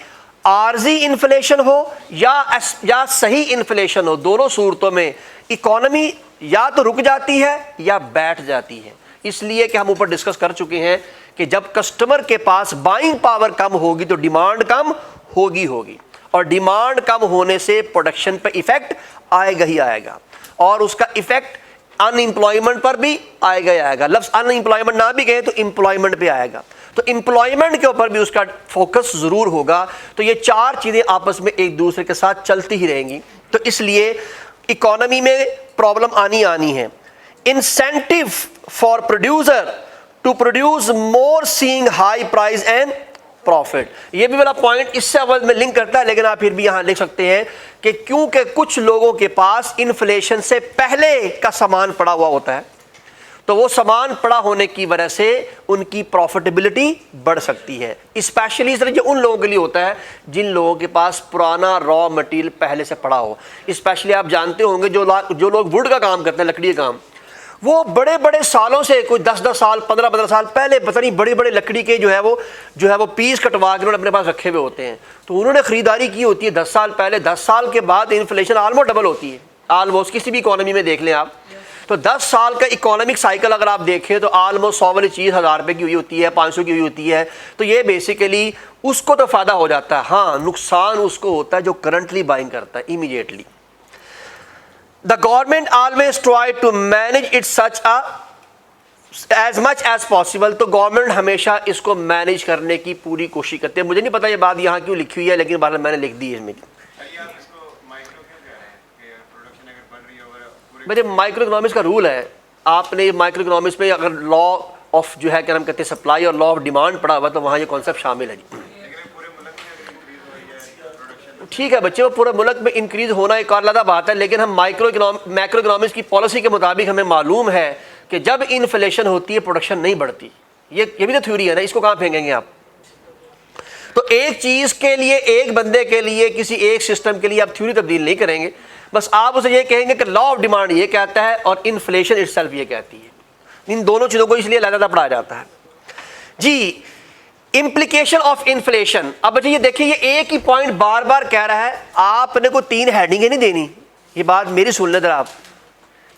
आर्जी इन्फ्लेशन हो या सही इन्फ्लेशन हो, दोनों सूरतों में इकोनॉमी या तो रुक जाती है या बैठ जाती है। इसलिए कि हम ऊपर डिस्कस कर चुके हैं कि जब कस्टमर के पास बाइंग पावर कम होगी तो डिमांड कम होगी और डिमांड कम होने से प्रोडक्शन पे इफेक्ट आएगा ही आएगा। और उसका इफेक्ट अनएम्प्लॉयमेंट पर भी आएगा ही आएगा। लफ्ज़ अनएम्प्लॉयमेंट ना भी कहे तो एम्प्लॉयमेंट पे आएगा, तो एम्प्लॉयमेंट के ऊपर भी उसका फोकस ज़रूर होगा। तो ये चार चीज़ें आपस में एक दूसरे के साथ चलती ही रहेंगी। तो इसलिए इकोनॉमी में प्रॉब्लम आनी है। Incentive for producer to produce more seeing high price and profit, ये भी वाला पॉइंट इससे अवल में लिंक करता है, लेकिन आप फिर भी यहां लिख सकते हैं कि क्योंकि कुछ लोगों के पास इन्फ्लेशन से पहले का सामान पड़ा हुआ होता है, तो वो सामान पड़ा होने की वजह से उनकी प्रॉफिटेबिलिटी बढ़ सकती है। स्पेशली इस तरह जो उन लोगों के लिए होता है जिन लोगों के पास पुराना रॉ मटेरियल पहले से पड़ा हो। स्पेशली आप जानते होंगे जो लोग वुड का काम करते हैं, लकड़ी का काम, वो बड़े बड़े सालों से, कोई 10-10 साल 15-15 साल पहले पता नहीं बड़ी बड़ी लकड़ी के जो है वो पीस कटवा के उन्होंने अपने पास रखे हुए होते हैं। तो उन्होंने ख़रीदारी की होती है 10 साल पहले। 10 साल के बाद इन्फ्लेशन ऑलमोस्ट डबल होती है, ऑलमोस्ट किसी भी इकोनॉमी में देख लें आप। तो 10 साल का इकोनॉमिक साइकिल अगर आप देखें तो ऑलमोस्ट 100 वाली चीज़ 1000 रुपये की हुई होती है, 500 की हुई होती है। तो ये बेसिकली उसको तो फ़ायदा हो जाता है, हाँ नुकसान उसको होता है जो करंटली बाइंग करता है immediately. The government always try to manage it such as much as possible, तो गवर्नमेंट हमेशा इसको मैनेज करने की पूरी कोशिश करते हैं। मुझे नहीं पता ये बात यहाँ क्यों लिखी हुई है, लेकिन बात मैंने लिख दी है इसमें। मेरे माइक्रो इकोनॉमिक्स का रूल है, आपने माइक्रो इकोनॉमिक्स में अगर लॉ ऑफ जो है क्या हम कहते हैं सप्लाई और लॉ ऑफ डिमांड पढ़ा हुआ तो वहाँ ये कॉन्सेप्ट शामिल है जी। ठीक है बच्चे, वो पूरे मुल्क में इंक्रीज होना एक और अलग बात है, लेकिन हम मैक्रो इकोनॉमिक्स की पॉलिसी के मुताबिक हमें मालूम है कि जब इन्फ्लेशन होती है प्रोडक्शन नहीं बढ़ती। ये भी तो थ्योरी है ना, इसको कहाँ फेंकेंगे आप। तो एक चीज़ के लिए, एक बंदे के लिए, किसी एक सिस्टम के लिए आप थ्योरी तब्दील नहीं करेंगे, बस आप उसे ये कहेंगे कि लॉ ऑफ डिमांड ये कहता है और इन्फ्लेशन इटसेल्फ ये कहती है। इन दोनों चीज़ों को इसलिए अलग पढ़ाया जाता है जी। इम्प्लीकेशन ऑफ इन्फ्लेशन, अब बच्चे ये देखिए, ये एक ही पॉइंट बार बार कह रहा है, आपने को 3 हेडिंगें नहीं देनी। ये बात मेरी सुन लेते आप,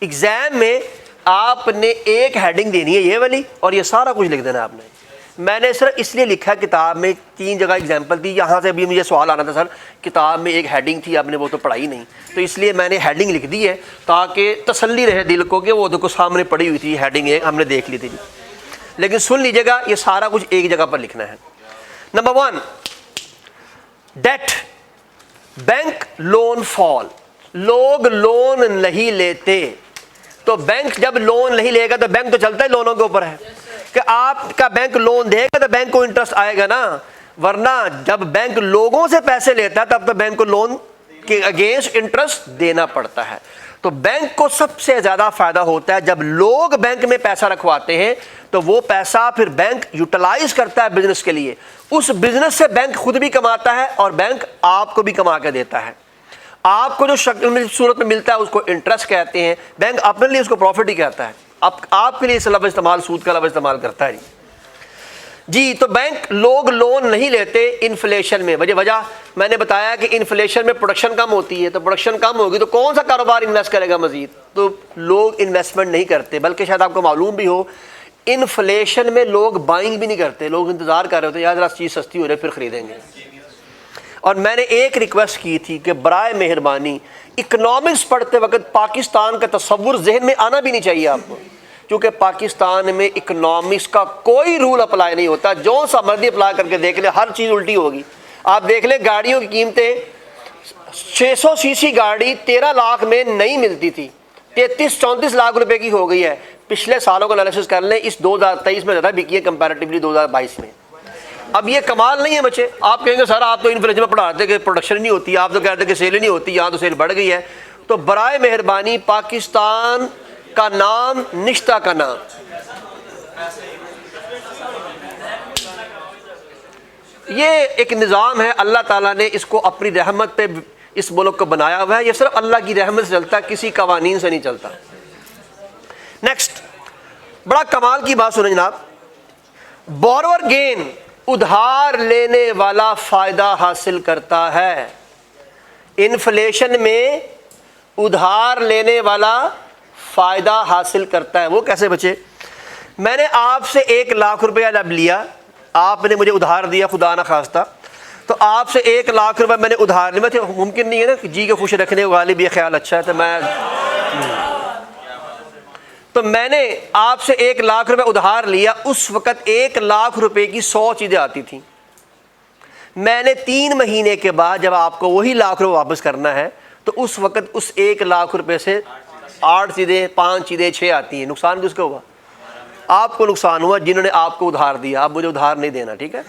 एग्जाम में आपने एक हेडिंग देनी है ये वाली, और ये सारा कुछ लिख देना आपने। मैंने सिर्फ इसलिए लिखा, किताब में 3 जगह एग्जाम्पल थी, यहाँ से भी मुझे सवाल आना था सर किताब में एक हेडिंग थी, आपने वो तो पढ़ाई नहीं, तो इसलिए मैंने हेडिंग लिख दी है ताकि तसल्ली रहे दिल को कि वो देखो सामने पड़ी हुई थी हेडिंग, एक हमने देख ली थी। लेकिन सुन लीजिएगा, ये सारा कुछ एक जगह पर लिखना है। Number 1, debt, bank loan fall. लोग लोन नहीं लेते, तो बैंक जब लोन नहीं लेगा तो बैंक तो चलता ही लोनों के ऊपर है कि आपका बैंक लोन देगा तो बैंक को इंटरेस्ट आएगा ना, वरना जब बैंक लोगों से पैसे लेता है तब तो बैंक को लोन के अगेंस्ट इंटरेस्ट देना पड़ता है। तो बैंक को सबसे ज़्यादा फ़ायदा होता है जब लोग बैंक में पैसा रखवाते हैं, तो वो पैसा फिर बैंक यूटिलाइज करता है बिजनेस के लिए। उस बिजनेस से बैंक खुद भी कमाता है और बैंक आपको भी कमा के देता है। आपको जो शक्ल सूरत में मिलता है उसको इंटरेस्ट कहते हैं, बैंक अपने लिए उसको प्रॉफिट ही कहता है। आपके लिए इस लफ्ज़ इस्तेमाल, सूद का लफ्ज़ इस्तेमाल करता है जी। तो बैंक लोग लोन नहीं लेते इन्फ्लेशन में। वजह मैंने बताया कि इन्फ्लेशन में प्रोडक्शन कम होती है, तो प्रोडक्शन कम होगी तो कौन सा कारोबार इन्वेस्ट करेगा मजीद, तो लोग इन्वेस्टमेंट नहीं करते। बल्कि शायद आपको मालूम भी हो, इन्फ्लेशन में लोग बाइंग भी नहीं करते, लोग इंतज़ार कर रहे होते यार जरा चीज़ सस्ती हो रही है फिर ख़रीदेंगे। और मैंने एक रिक्वेस्ट की थी कि बराए मेहरबानी इकनॉमिक्स पढ़ते वक्त पाकिस्तान का तस्वुर जहन में आना भी नहीं चाहिए आपको, क्योंकि पाकिस्तान में इकनॉमिक्स का कोई रूल अप्लाई नहीं होता। जो सा मर्जी अप्लाई करके देख ले, हर चीज़ उल्टी होगी। आप देख ले, गाड़ियों की कीमतें 600 सीसी गाड़ी 13 लाख में नहीं मिलती थी, 33-34 लाख रुपए की हो गई है। पिछले सालों का एनालिसिस कर लें, इस 2023 में ज़्यादा बिकी है कंपैरेटिवली 2022 में। अब ये कमाल नहीं है बच्चे। आप कहेंगे सर आप तो इन्फ्लेशन में पढ़ाते कि प्रोडक्शन नहीं होती, आप तो कहते कि सेल नहीं होती, यहाँ तो सेल बढ़ गई है। तो बराए मेहरबानी पाकिस्तान का नाम निश्ता का नाम, ये एक निज़ाम है, अल्लाह ताला ने इसको अपनी रहमत पे इस मुल्क को बनाया हुआ है। ये सिर्फ अल्लाह की रहमत से चलता है, किसी कवानीन से नहीं चलता। नेक्स्ट, बड़ा कमाल की बात सुने जनाब, बोरोवर गेन, उधार लेने वाला फायदा हासिल करता है। इन्फ्लेशन में उधार लेने वाला फायदा हासिल करता है। वो कैसे बचे? मैंने आपसे 1 लाख रुपया जब लिया, आपने मुझे उधार दिया खुदा ना खास्ता, तो आपसे 1 लाख रुपए मैंने उधार लिया। मुमकिन नहीं है ना कि जी के खुश रखने वाले भी ख्याल अच्छा है, तो मैं तो मैंने आपसे 1 लाख रुपए उधार लिया, उस वक्त 1 लाख रुपए की 100 चीजें आती थी। मैंने 3 महीने के बाद जब आपको वही लाख रुपए वापस करना है तो उस वक्त उस 1 लाख रुपए से 8 चीजें, 5 चीजें, 6 आती हैं। नुकसान किसको हुआ? आपको नुकसान हुआ जिन्होंने आपको उधार दिया। आप मुझे उधार नहीं देना, ठीक है?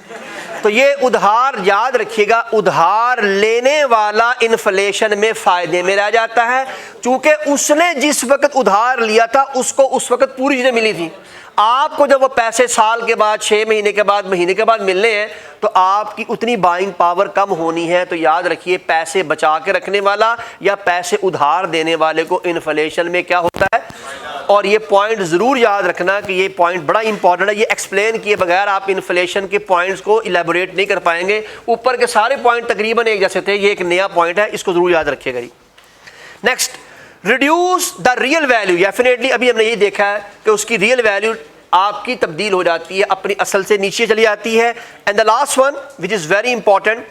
तो ये उधार याद रखिएगा, उधार लेने वाला इन्फ्लेशन में फायदे में रह जाता है, क्योंकि उसने जिस वक्त उधार लिया था उसको उस वक्त पूरी चीजें मिली थी। आपको जब वो पैसे साल के बाद, 6 महीने के बाद, महीने के बाद मिलने हैं तो आपकी उतनी बाइंग पावर कम होनी है। तो याद रखिए, पैसे बचा के रखने वाला या पैसे उधार देने वाले को इन्फ्लेशन में क्या होता है। और ये पॉइंट ज़रूर याद रखना कि ये पॉइंट बड़ा इंपॉर्टेंट है। ये एक्सप्लेन किए बगैर आप इन्फ्लेशन के पॉइंट्स को इलेबोरेट नहीं कर पाएंगे। ऊपर के सारे पॉइंट तकरीबन एक जैसे थे, ये एक नया पॉइंट है, इसको ज़रूर याद रखिएगा। Next, reduce the real value. Definitely अभी हमने ये देखा है कि उसकी रियल वैल्यू आपकी तब्दील हो जाती है, अपनी असल से नीचे चली जाती है। And the last one which is very important,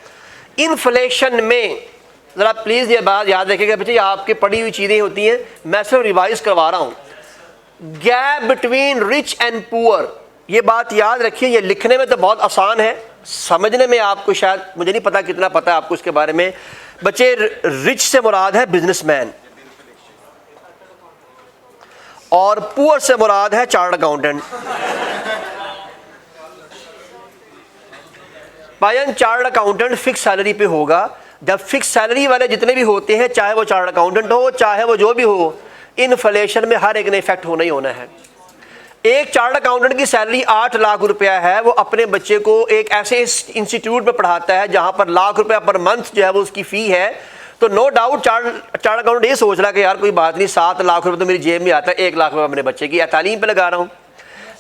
inflation में ज़रा प्लीज़ ये बात याद रखिएगा बच्चे, आपकी पढ़ी हुई चीज़ें होती हैं, मैं सिर्फ रिवाइज करवा रहा हूँ। Gap between rich and poor, ये बात याद रखिए। ये लिखने में तो बहुत आसान है, समझने में आपको शायद, मुझे नहीं पता कितना पता है आपको इसके बारे में। बच्चे, रिच से मुराद है बिजनेसमैन और पुअर से मुराद है चार्टर्ड अकाउंटेंट। भाईजान, चार्टर्ड अकाउंटेंट फिक्स सैलरी पे होगा। जब फिक्स सैलरी वाले जितने भी होते हैं, चाहे वो चार्टर्ड अकाउंटेंट हो, चाहे वो जो भी हो, इन्फ्लेशन में हर एक ने इफेक्ट होना ही होना है। एक चार्टर्ड अकाउंटेंट की सैलरी 8 लाख रुपया है, वो अपने बच्चे को एक ऐसे इंस्टीट्यूट में पढ़ाता है जहां पर लाख रुपया पर मंथ जो है वो उसकी फ़ी है। तो नो डाउट चार्टर्ड अकाउंटेंट ये सोच रहा है कि यार कोई बात नहीं, 7 लाख रुपये तो मेरी जेब में आता है, 1 लाख रुपये अपने बच्चे की तालीम पे लगा रहा हूँ।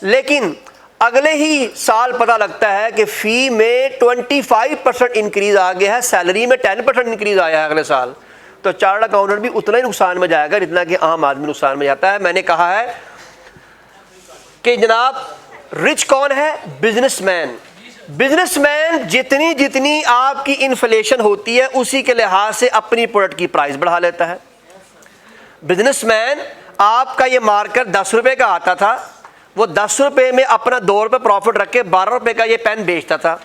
लेकिन अगले ही साल पता लगता है कि फ़ी में 25% इंक्रीज़ आ गया है, सैलरी में 10% इंक्रीज़ आया है अगले साल। तो चार्टर्ड अकाउंटेंट भी उतना ही नुकसान में जाएगा जितना कि आम आदमी नुकसान में जाता है। मैंने कहा है कि जनाब, रिच कौन है? बिजनेसमैन। बिजनेसमैन जितनी जितनी आपकी इन्फ्लेशन होती है उसी के लिहाज से अपनी प्रोडक्ट की प्राइस बढ़ा लेता है। बिजनेसमैन, आपका ये मार्कर 10 रुपए का आता था, वो 10 रुपए में अपना 2 रुपए प्रॉफिट रख के 12 रुपए का ये पेन बेचता था।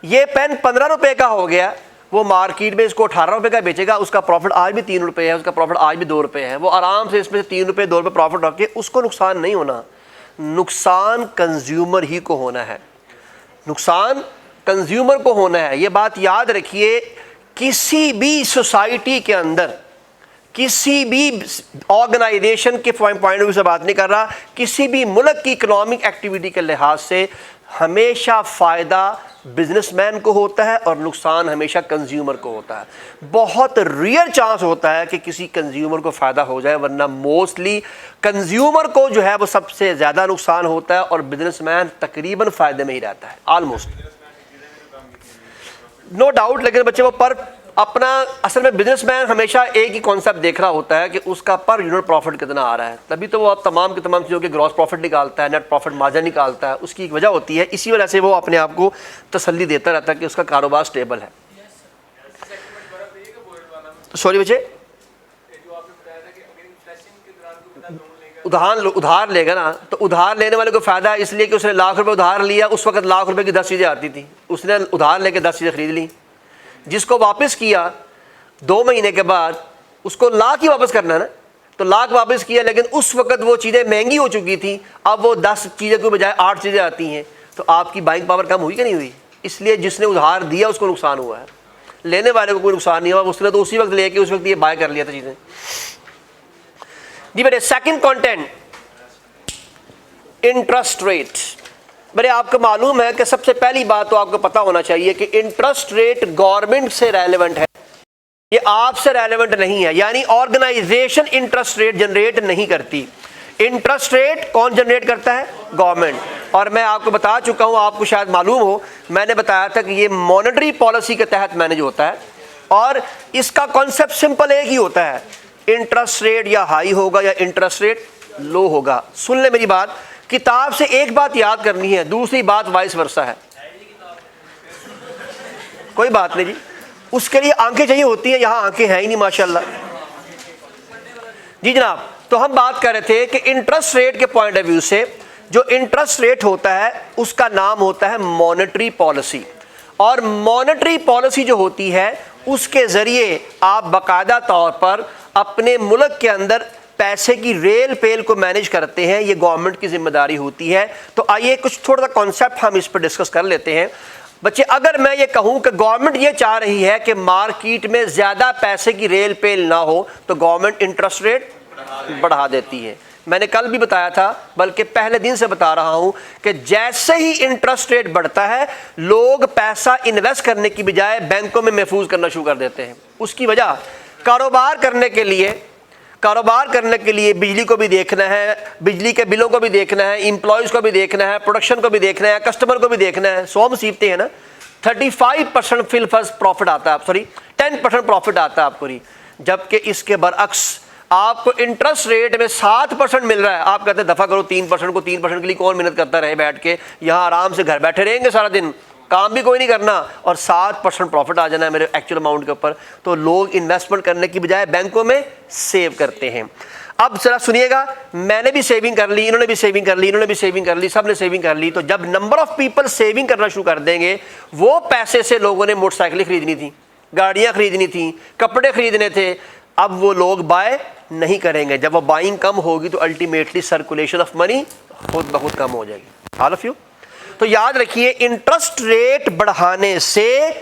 ये पेन 15 रुपए का हो गया, वो मार्केट में इसको 18 रुपए का बेचेगा, उसका प्रॉफिट आज भी 3 रुपए है, उसका प्रॉफिट आज भी 2 रुपए है। वो आराम से इसमें से 3 रुपए 2 रुपए प्रॉफिट रख के, उसको नुकसान नहीं होना, नुकसान कंज्यूमर ही को होना है, नुकसान कंज्यूमर को होना है। ये बात याद रखिए। किसी भी सोसाइटी के अंदर, किसी भी ऑर्गेनाइजेशन के पॉइंट ऑफ व्यू से बात नहीं कर रहा, किसी भी मुल्क की इकोनॉमिक एक्टिविटी के लिहाज से हमेशा फ़ायदा बिजनेसमैन को होता है और नुकसान हमेशा कंज्यूमर को होता है। बहुत रेयर चांस होता है कि किसी कंज्यूमर को फ़ायदा हो जाए, वरना मोस्टली कंज्यूमर को जो है वो सबसे ज़्यादा नुकसान होता है और बिजनेसमैन तकरीबन फ़ायदे में ही रहता है, ऑलमोस्ट, नो डाउट। लेकिन बच्चे वो पर अपना, असल में बिजनेसमैन हमेशा एक ही कॉन्सेप्ट देख रहा होता है कि उसका पर यूनिट प्रॉफिट कितना आ रहा है, तभी तो वो आप तमाम की तमाम चीज़ों के ग्रॉस प्रॉफिट निकालता है, नेट प्रॉफिट मार्जिन निकालता है। उसकी एक वजह होती है, इसी वजह से वो अपने आप को तसल्ली देता रहता है कि उसका कारोबार स्टेबल है। तो सॉरी बच्चे, उधार लेगा ना, तो उधार लेने वाले को फ़ायदा है इसलिए कि उसने लाख रुपए उधार लिया, उस वक्त लाख रुपए की 10 चीज़ें आती थी, उसने उधार लेके 10 चीज़ें खरीद ली। जिसको वापस किया 2 महीने के बाद, उसको लाख ही वापस करना है ना, तो लाख वापस किया, लेकिन उस वक्त वो चीज़ें महंगी हो चुकी थी, अब वो 10 चीज़ें के बजाय 8 चीज़ें आती हैं, तो आपकी बाइंग पावर कम हुई कि नहीं हुई? इसलिए जिसने उधार दिया उसको नुकसान हुआ है, लेने वाले को कोई नुकसान नहीं हुआ, उसने तो उसी वक्त लेके उस वक्त ये बाय कर लिया था चीज़ें। जी बेटे, सेकंड कंटेंट, इंटरेस्ट रेट। मेरे आपको मालूम है कि सबसे पहली बात तो आपको पता होना चाहिए कि इंटरेस्ट रेट गवर्नमेंट से रेलेवेंट है, ये आपसे रेलेवेंट नहीं है। यानी ऑर्गेनाइजेशन इंटरेस्ट रेट जनरेट नहीं करती, इंटरेस्ट रेट कौन जनरेट करता है? गवर्नमेंट। और मैं आपको बता चुका हूं, आपको शायद मालूम हो, मैंने बताया था कि ये मॉनेटरी पॉलिसी के तहत मैनेज होता है और इसका कॉन्सेप्ट सिंपल एक ही होता है, इंटरेस्ट रेट या हाई होगा या इंटरेस्ट रेट लो होगा। सुन ले मेरी बात, किताब से एक बात याद करनी है, दूसरी बात वाइस वर्सा है। कोई बात नहीं जी, उसके लिए आंखें चाहिए होती हैं, यहाँ आंखें हैं ही नहीं माशाल्लाह। जी जनाब, तो हम बात कर रहे थे कि इंटरेस्ट रेट के पॉइंट ऑफ व्यू से जो इंटरेस्ट रेट होता है उसका नाम होता है मॉनेटरी पॉलिसी। और मॉनेटरी पॉलिसी जो होती है उसके ज़रिए आप बाकायदा तौर पर अपने मुल्क के अंदर पैसे की रेल पेल को मैनेज करते हैं, ये गवर्नमेंट की जिम्मेदारी होती है। तो आइए कुछ थोड़ा सा कॉन्सेप्ट हम इस पर डिस्कस कर लेते हैं। बच्चे, अगर मैं ये कहूँ कि गवर्नमेंट ये चाह रही है कि मार्केट में ज़्यादा पैसे की रेल पेल ना हो तो गवर्नमेंट इंटरेस्ट रेट बढ़ा देती है। मैंने कल भी बताया था, बल्कि पहले दिन से बता रहा हूं कि जैसे ही इंटरेस्ट रेट बढ़ता है लोग पैसा इन्वेस्ट करने की बजाय बैंकों में महफूज करना शुरू कर देते हैं। उसकी वजह कारोबार करने के लिए बिजली को भी देखना है, बिजली के बिलों को भी देखना है, एम्प्लॉयज़ को भी देखना है, प्रोडक्शन को भी देखना है, कस्टमर को भी देखना है। 100 मुसीबतें हैं ना। 35% फिल फर्स्ट प्रॉफिट आता है, 10% प्रॉफिट आता है आपको, जबकि इसके बरअक्स आपको इंटरेस्ट रेट में 7% मिल रहा है। आप कहते हैं दफ़ा करो 3% को, 3% के लिए कौन मेहनत करता रहे बैठ के, यहाँ आराम से घर बैठे रहेंगे सारा दिन, काम भी कोई नहीं करना और 7% प्रॉफिट आ जाना है मेरे एक्चुअल अमाउंट के ऊपर। तो लोग इन्वेस्टमेंट करने की बजाय बैंकों में सेव करते हैं। अब जरा सुनिएगा, मैंने भी सेविंग कर ली, इन्होंने भी सेविंग कर ली, इन्होंने भी सेविंग कर ली, सब ने सेविंग कर ली। तो जब नंबर ऑफ पीपल सेविंग करना शुरू कर देंगे, वो पैसे से लोगों ने मोटरसाइकिलें खरीदनी थी, गाड़ियाँ खरीदनी थी, कपड़े खरीदने थे, अब वो लोग बाय नहीं करेंगे। जब वो बाइंग कम होगी तो अल्टीमेटली सर्कुलेशन ऑफ मनी खुद बहुत कम हो जाएगी। All of you. तो याद रखिए, इंटरेस्ट रेट बढ़ाने से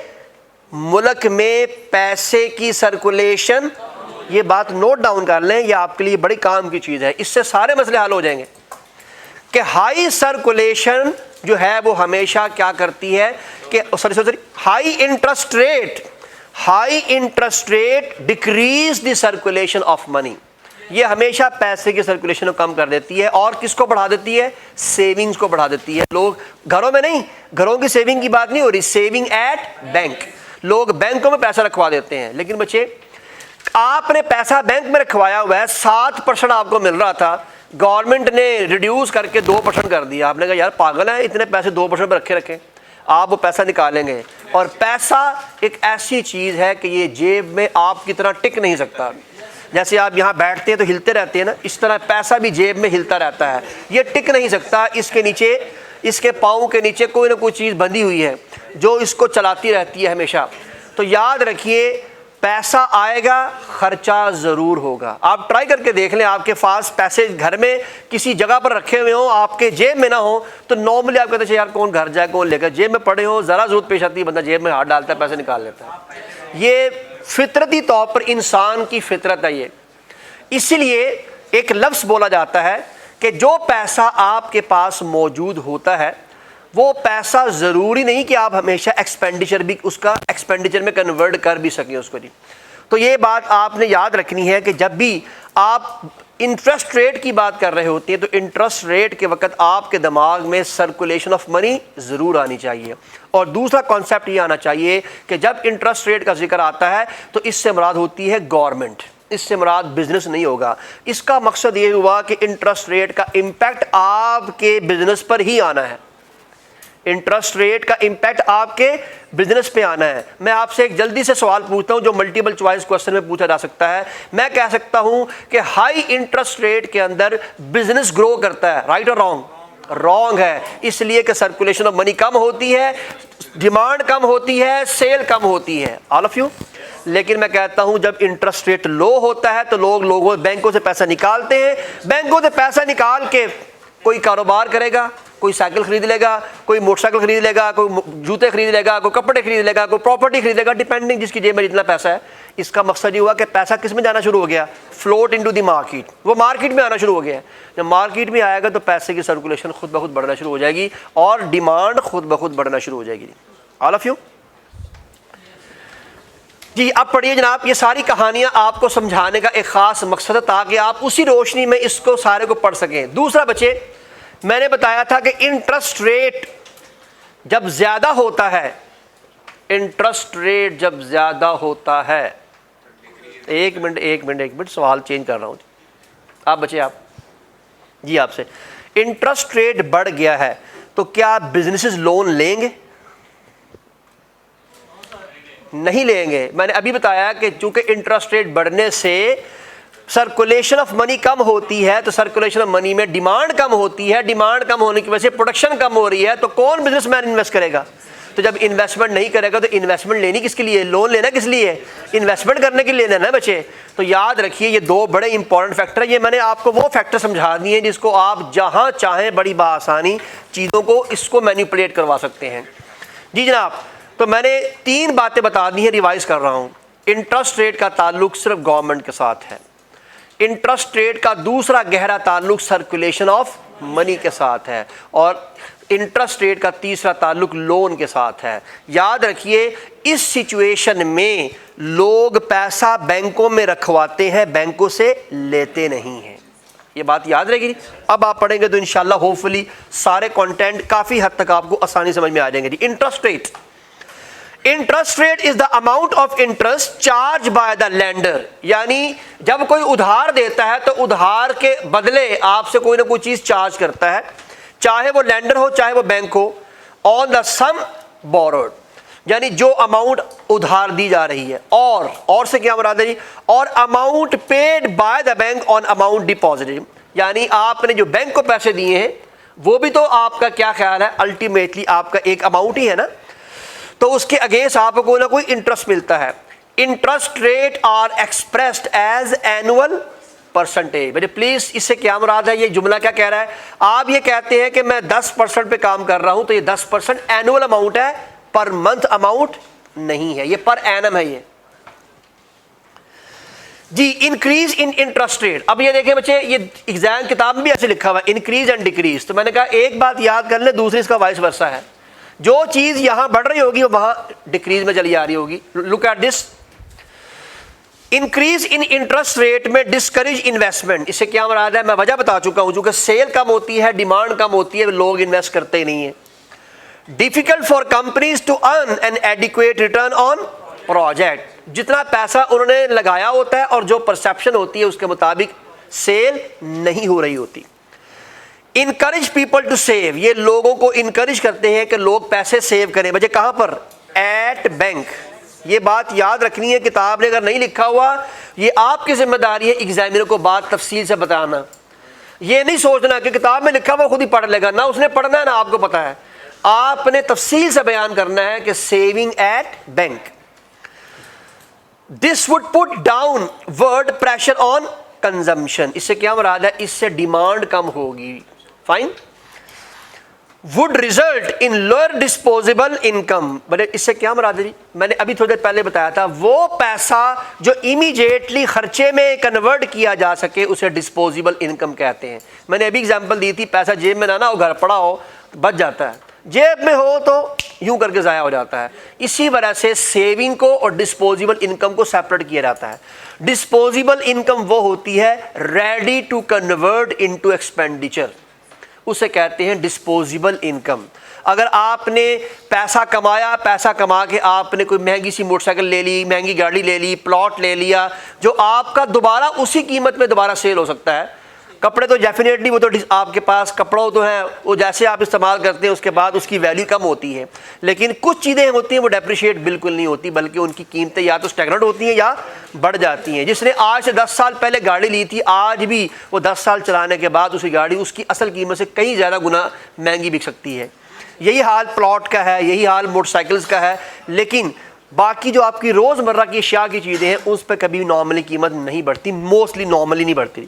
मुल्क में पैसे की सर्कुलेशन, ये बात नोट डाउन कर लें, ये आपके लिए बड़ी काम की चीज़ है, इससे सारे मसले हल हो जाएंगे। कि हाई सर्कुलेशन जो है वो हमेशा क्या करती है कि high interest rate decrease the circulation of money. ये हमेशा पैसे की सर्कुलेशन को कम कर देती है। और किसको बढ़ा देती है? सेविंग्स को बढ़ा देती है। लोग घरों में नहीं, घरों की सेविंग की बात नहीं हो रही, सेविंग एट बैंक, लोग बैंकों में पैसा रखवा देते हैं। लेकिन बच्चे, आपने पैसा बैंक में रखवाया हुआ है, 7% आपको मिल रहा था, गवर्नमेंट ने रिड्यूस करके 2% कर दिया। आपने कहा यार पागल है, इतने पैसे 2% पर रखे आप वो पैसा निकालेंगे। और पैसा एक ऐसी चीज़ है कि ये जेब में आपकी तरह टिक नहीं सकता। जैसे आप यहाँ बैठते हैं तो हिलते रहते हैं ना, इस तरह पैसा भी जेब में हिलता रहता है, ये टिक नहीं सकता। इसके नीचे, इसके पाँव के नीचे कोई ना कोई चीज़ बंधी हुई है जो इसको चलाती रहती है हमेशा। तो याद रखिए, पैसा आएगा, खर्चा ज़रूर होगा। आप ट्राई करके देख लें, आपके पास पैसे घर में किसी जगह पर रखे हुए हों, आपके जेब में ना हो, तो नॉर्मली आप कहते हैं यार कौन घर जाए, कौन लेकर, जेब में पड़े हो, ज़रा ज़रूरत पेश आती है, बंदा जेब में हाथ डालता है, पैसे निकाल लेता है। ये फितरती तौर पर इंसान की फितरत है ये। इसीलिए एक लफ्ज़ बोला जाता है कि जो पैसा आपके पास मौजूद होता है वो पैसा ज़रूरी नहीं कि आप हमेशा एक्सपेंडिचर भी उसका एक्सपेंडिचर में कन्वर्ट कर भी सकें उसको। जी, तो ये बात आपने याद रखनी है कि जब भी आप इंटरेस्ट रेट की बात कर रहे होते हैं तो इंटरेस्ट रेट के वक्त आपके दिमाग में सर्कुलेशन ऑफ मनी ज़रूर आनी चाहिए। और दूसरा कॉन्सेप्ट ये आना चाहिए कि जब इंटरेस्ट रेट का जिक्र आता है तो इससे मुराद होती है गवर्नमेंट, इससे मुराद बिजनेस नहीं होगा। इसका मकसद ये हुआ कि इंटरेस्ट रेट का इम्पैक्ट आपके बिजनेस पर ही आना है, इंटरेस्ट रेट का इम्पैक्ट आपके बिजनेस पे आना है। मैं आपसे एक जल्दी से सवाल पूछता हूं जो मल्टीपल चॉइस क्वेश्चन में पूछा जा सकता है। मैं कह सकता हूं कि हाई इंटरेस्ट रेट के अंदर बिजनेस ग्रो करता है, राइट और रॉन्ग? रॉन्ग है, इसलिए कि सर्कुलेशन ऑफ मनी कम होती है, डिमांड कम होती है, सेल कम होती है। All of you. लेकिन मैं कहता हूं जब इंटरेस्ट रेट लो होता है तो लोग बैंकों से पैसा निकालते हैं, बैंकों से पैसा निकाल के कोई कारोबार करेगा, कोई साइकिल खरीद लेगा, कोई मोटरसाइकिल खरीद लेगा, कोई जूते खरीद लेगा, कोई कपड़े खरीद लेगा, कोई प्रॉपर्टी खरीद लेगा, डिपेंडिंग जिसकी जेब में जितना पैसा है। इसका मकसद ये हुआ कि पैसा किस में जाना शुरू हो गया? फ्लोट इनटू द मार्केट, वो मार्केट में आना शुरू हो गया। जब मार्केट में आएगा तो पैसे की सर्कुलेशन खुद ब खुद बढ़ना शुरू हो जाएगी और डिमांड खुद ब खुद बढ़ना शुरू हो जाएगी। All of you. जी अब पढ़िए जनाब, ये सारी कहानियां आपको समझाने का एक ख़ास मकसद है ताकि आप उसी रोशनी में इसको सारे को पढ़ सकें। दूसरा बच्चे, मैंने बताया था कि इंटरेस्ट रेट जब ज़्यादा होता है, इंटरेस्ट रेट जब ज़्यादा होता है, एक मिनट सवाल चेंज कर रहा हूँ। आप बच्चे, आप जी, आपसे इंटरेस्ट रेट बढ़ गया है तो क्या बिजनेसेस लोन लेंगे? नहीं लेंगे। मैंने अभी बताया कि चूंकि इंटरेस्ट रेट बढ़ने से सर्कुलेशन ऑफ मनी कम होती है तो सर्कुलेशन ऑफ मनी में डिमांड कम होती है, डिमांड कम होने की वजह से प्रोडक्शन कम हो रही है, तो कौन बिजनेसमैन इन्वेस्ट करेगा? तो जब इन्वेस्टमेंट नहीं करेगा तो इन्वेस्टमेंट लेनी किसके लिए? लोन लेना किस लिए? इन्वेस्टमेंट करने के लिए लेना बच्चे। तो याद रखिए ये दो बड़े इंपॉर्टेंट फैक्टर है। ये मैंने आपको वो फैक्टर समझा दिए जिसको आप जहां चाहें बड़ी बासानी चीज़ों को इसको मैनिपुलेट करवा सकते हैं। जी जनाब, तो मैंने 3 बातें बता दी हैं, रिवाइज कर रहा हूँ। इंटरेस्ट रेट का ताल्लुक सिर्फ गवर्नमेंट के साथ है। इंटरेस्ट रेट का दूसरा गहरा ताल्लुक सर्कुलेशन ऑफ मनी के साथ है, और इंटरेस्ट रेट का तीसरा ताल्लुक लोन के साथ है। याद रखिए इस सिचुएशन में लोग पैसा बैंकों में रखवाते हैं, बैंकों से लेते नहीं हैं। ये बात याद रहेगी। अब आप पढ़ेंगे तो इंशाल्लाह होपफुली सारे कंटेंट काफ़ी हद तक आपको आसानी समझ में आ जाएंगे। जी interest rate, interest rate is the amount of interest charge by the lender. यानी जब कोई उधार देता है तो उधार के बदले आपसे कोई ना कोई चीज चार्ज करता है, चाहे वो लेंडर हो चाहे वो बैंक हो, ऑन द सम बोरोड, यानी जो अमाउंट उधार दी जा रही है। और से क्या मुराद है जी? और amount paid by the bank on amount deposited, यानी आपने जो बैंक को पैसे दिए हैं वो भी तो आपका क्या ख्याल है अल्टीमेटली आपका एक अमाउंट ही है ना, तो उसके अगेंस्ट आपको कोई ना कोई इंटरेस्ट मिलता है। Interest rate are expressed as annual percentage. मुझे प्लीज इससे क्या मुराद है? ये जुमला क्या कह रहा है? आप ये कहते हैं कि मैं 10% पे काम कर रहा हूं तो ये 10% एनुअल अमाउंट है, पर मंथ अमाउंट नहीं है, ये पर एनम है। ये जी इंक्रीज इन इंटरेस्ट रेट। अब ये देखें बच्चे, ये एग्जाम किताब में भी ऐसे लिखा हुआ है इंक्रीज एंड डिक्रीज। तो मैंने कहा एक बात याद कर ले, दूसरी इसका वाइस वर्सा है। जो चीज यहां बढ़ रही होगी वहां डिक्रीज में चली जा रही होगी। Look at this, increase in interest rate में डिस्करेज इन्वेस्टमेंट। इससे क्या मुराद है? मैं वजह बता चुका हूं, क्योंकि सेल कम होती है, डिमांड कम होती है, लोग इन्वेस्ट करते ही नहीं है। Difficult for companies to earn an adequate return on project. जितना पैसा उन्होंने लगाया होता है और जो परसेप्शन होती है उसके मुताबिक सेल नहीं हो रही होती। इनकरेज पीपल टू सेव, ये लोगों को इनकरेज करते हैं कि लोग पैसे सेव करें। बच्चे कहां पर? At bank. ये बात याद रखनी है, किताब ने अगर नहीं लिखा हुआ ये आपकी जिम्मेदारी है एग्जामिनर को बात तफसील से बताना। ये नहीं सोचना कि किताब में लिखा हुआ खुद ही पढ़ लेगा, ना उसने पढ़ना है ना आपको पता है। आपने तफसील से बयान करना है कि saving at bank. This would put down word pressure on consumption. इससे क्या मुराद है? इससे डिमांड कम होगी। Fine. Would result in lower disposable income. बड़े इससे क्या मुराद है जी? मैंने अभी थोड़ी देर पहले बताया था, वो पैसा जो इमीडिएटली खर्चे में कन्वर्ट किया जा सके उसे डिस्पोजेबल इनकम कहते हैं। मैंने अभी एग्जांपल दी थी, पैसा जेब में ना हो, घर पड़ा हो, बच जाता है, जेब में हो तो यूं करके ज़ाया हो जाता है। इसी वजह से सेविंग को और डिस्पोजेबल इनकम को सेपरेट किया जाता है। डिस्पोजेबल इनकम वो होती है ready to convert into expenditure, उसे कहते हैं डिस्पोजेबल इनकम। अगर आपने पैसा कमाया, पैसा कमा के आपने कोई महंगी सी मोटरसाइकिल ले ली, महंगी गाड़ी ले ली, प्लॉट ले लिया, जो आपका दोबारा उसी कीमत में दोबारा सेल हो सकता है। कपड़े तो डेफिनेटली वो तो आपके पास कपड़ों तो हैं, वो जैसे आप इस्तेमाल करते हैं उसके बाद उसकी वैल्यू कम होती है। लेकिन कुछ चीज़ें होती हैं वो डेप्रिशिएट बिल्कुल नहीं होती, बल्कि उनकी कीमतें या तो स्टैग्नेंट होती हैं या बढ़ जाती हैं। जिसने आज से 10 साल पहले गाड़ी ली थी, आज भी वो 10 साल चलाने के बाद उसकी गाड़ी उसकी असल कीमत से कई ज़्यादा गुना महंगी बिक सकती है। यही हाल प्लॉट का है, यही हाल मोटरसाइकिल्स का है। लेकिन बाकी जो आपकी रोज़मर्रा की अशिया की चीज़ें हैं उस पर कभी नॉर्मली कीमत नहीं बढ़ती, मोस्टली नॉर्मली नहीं बढ़ती।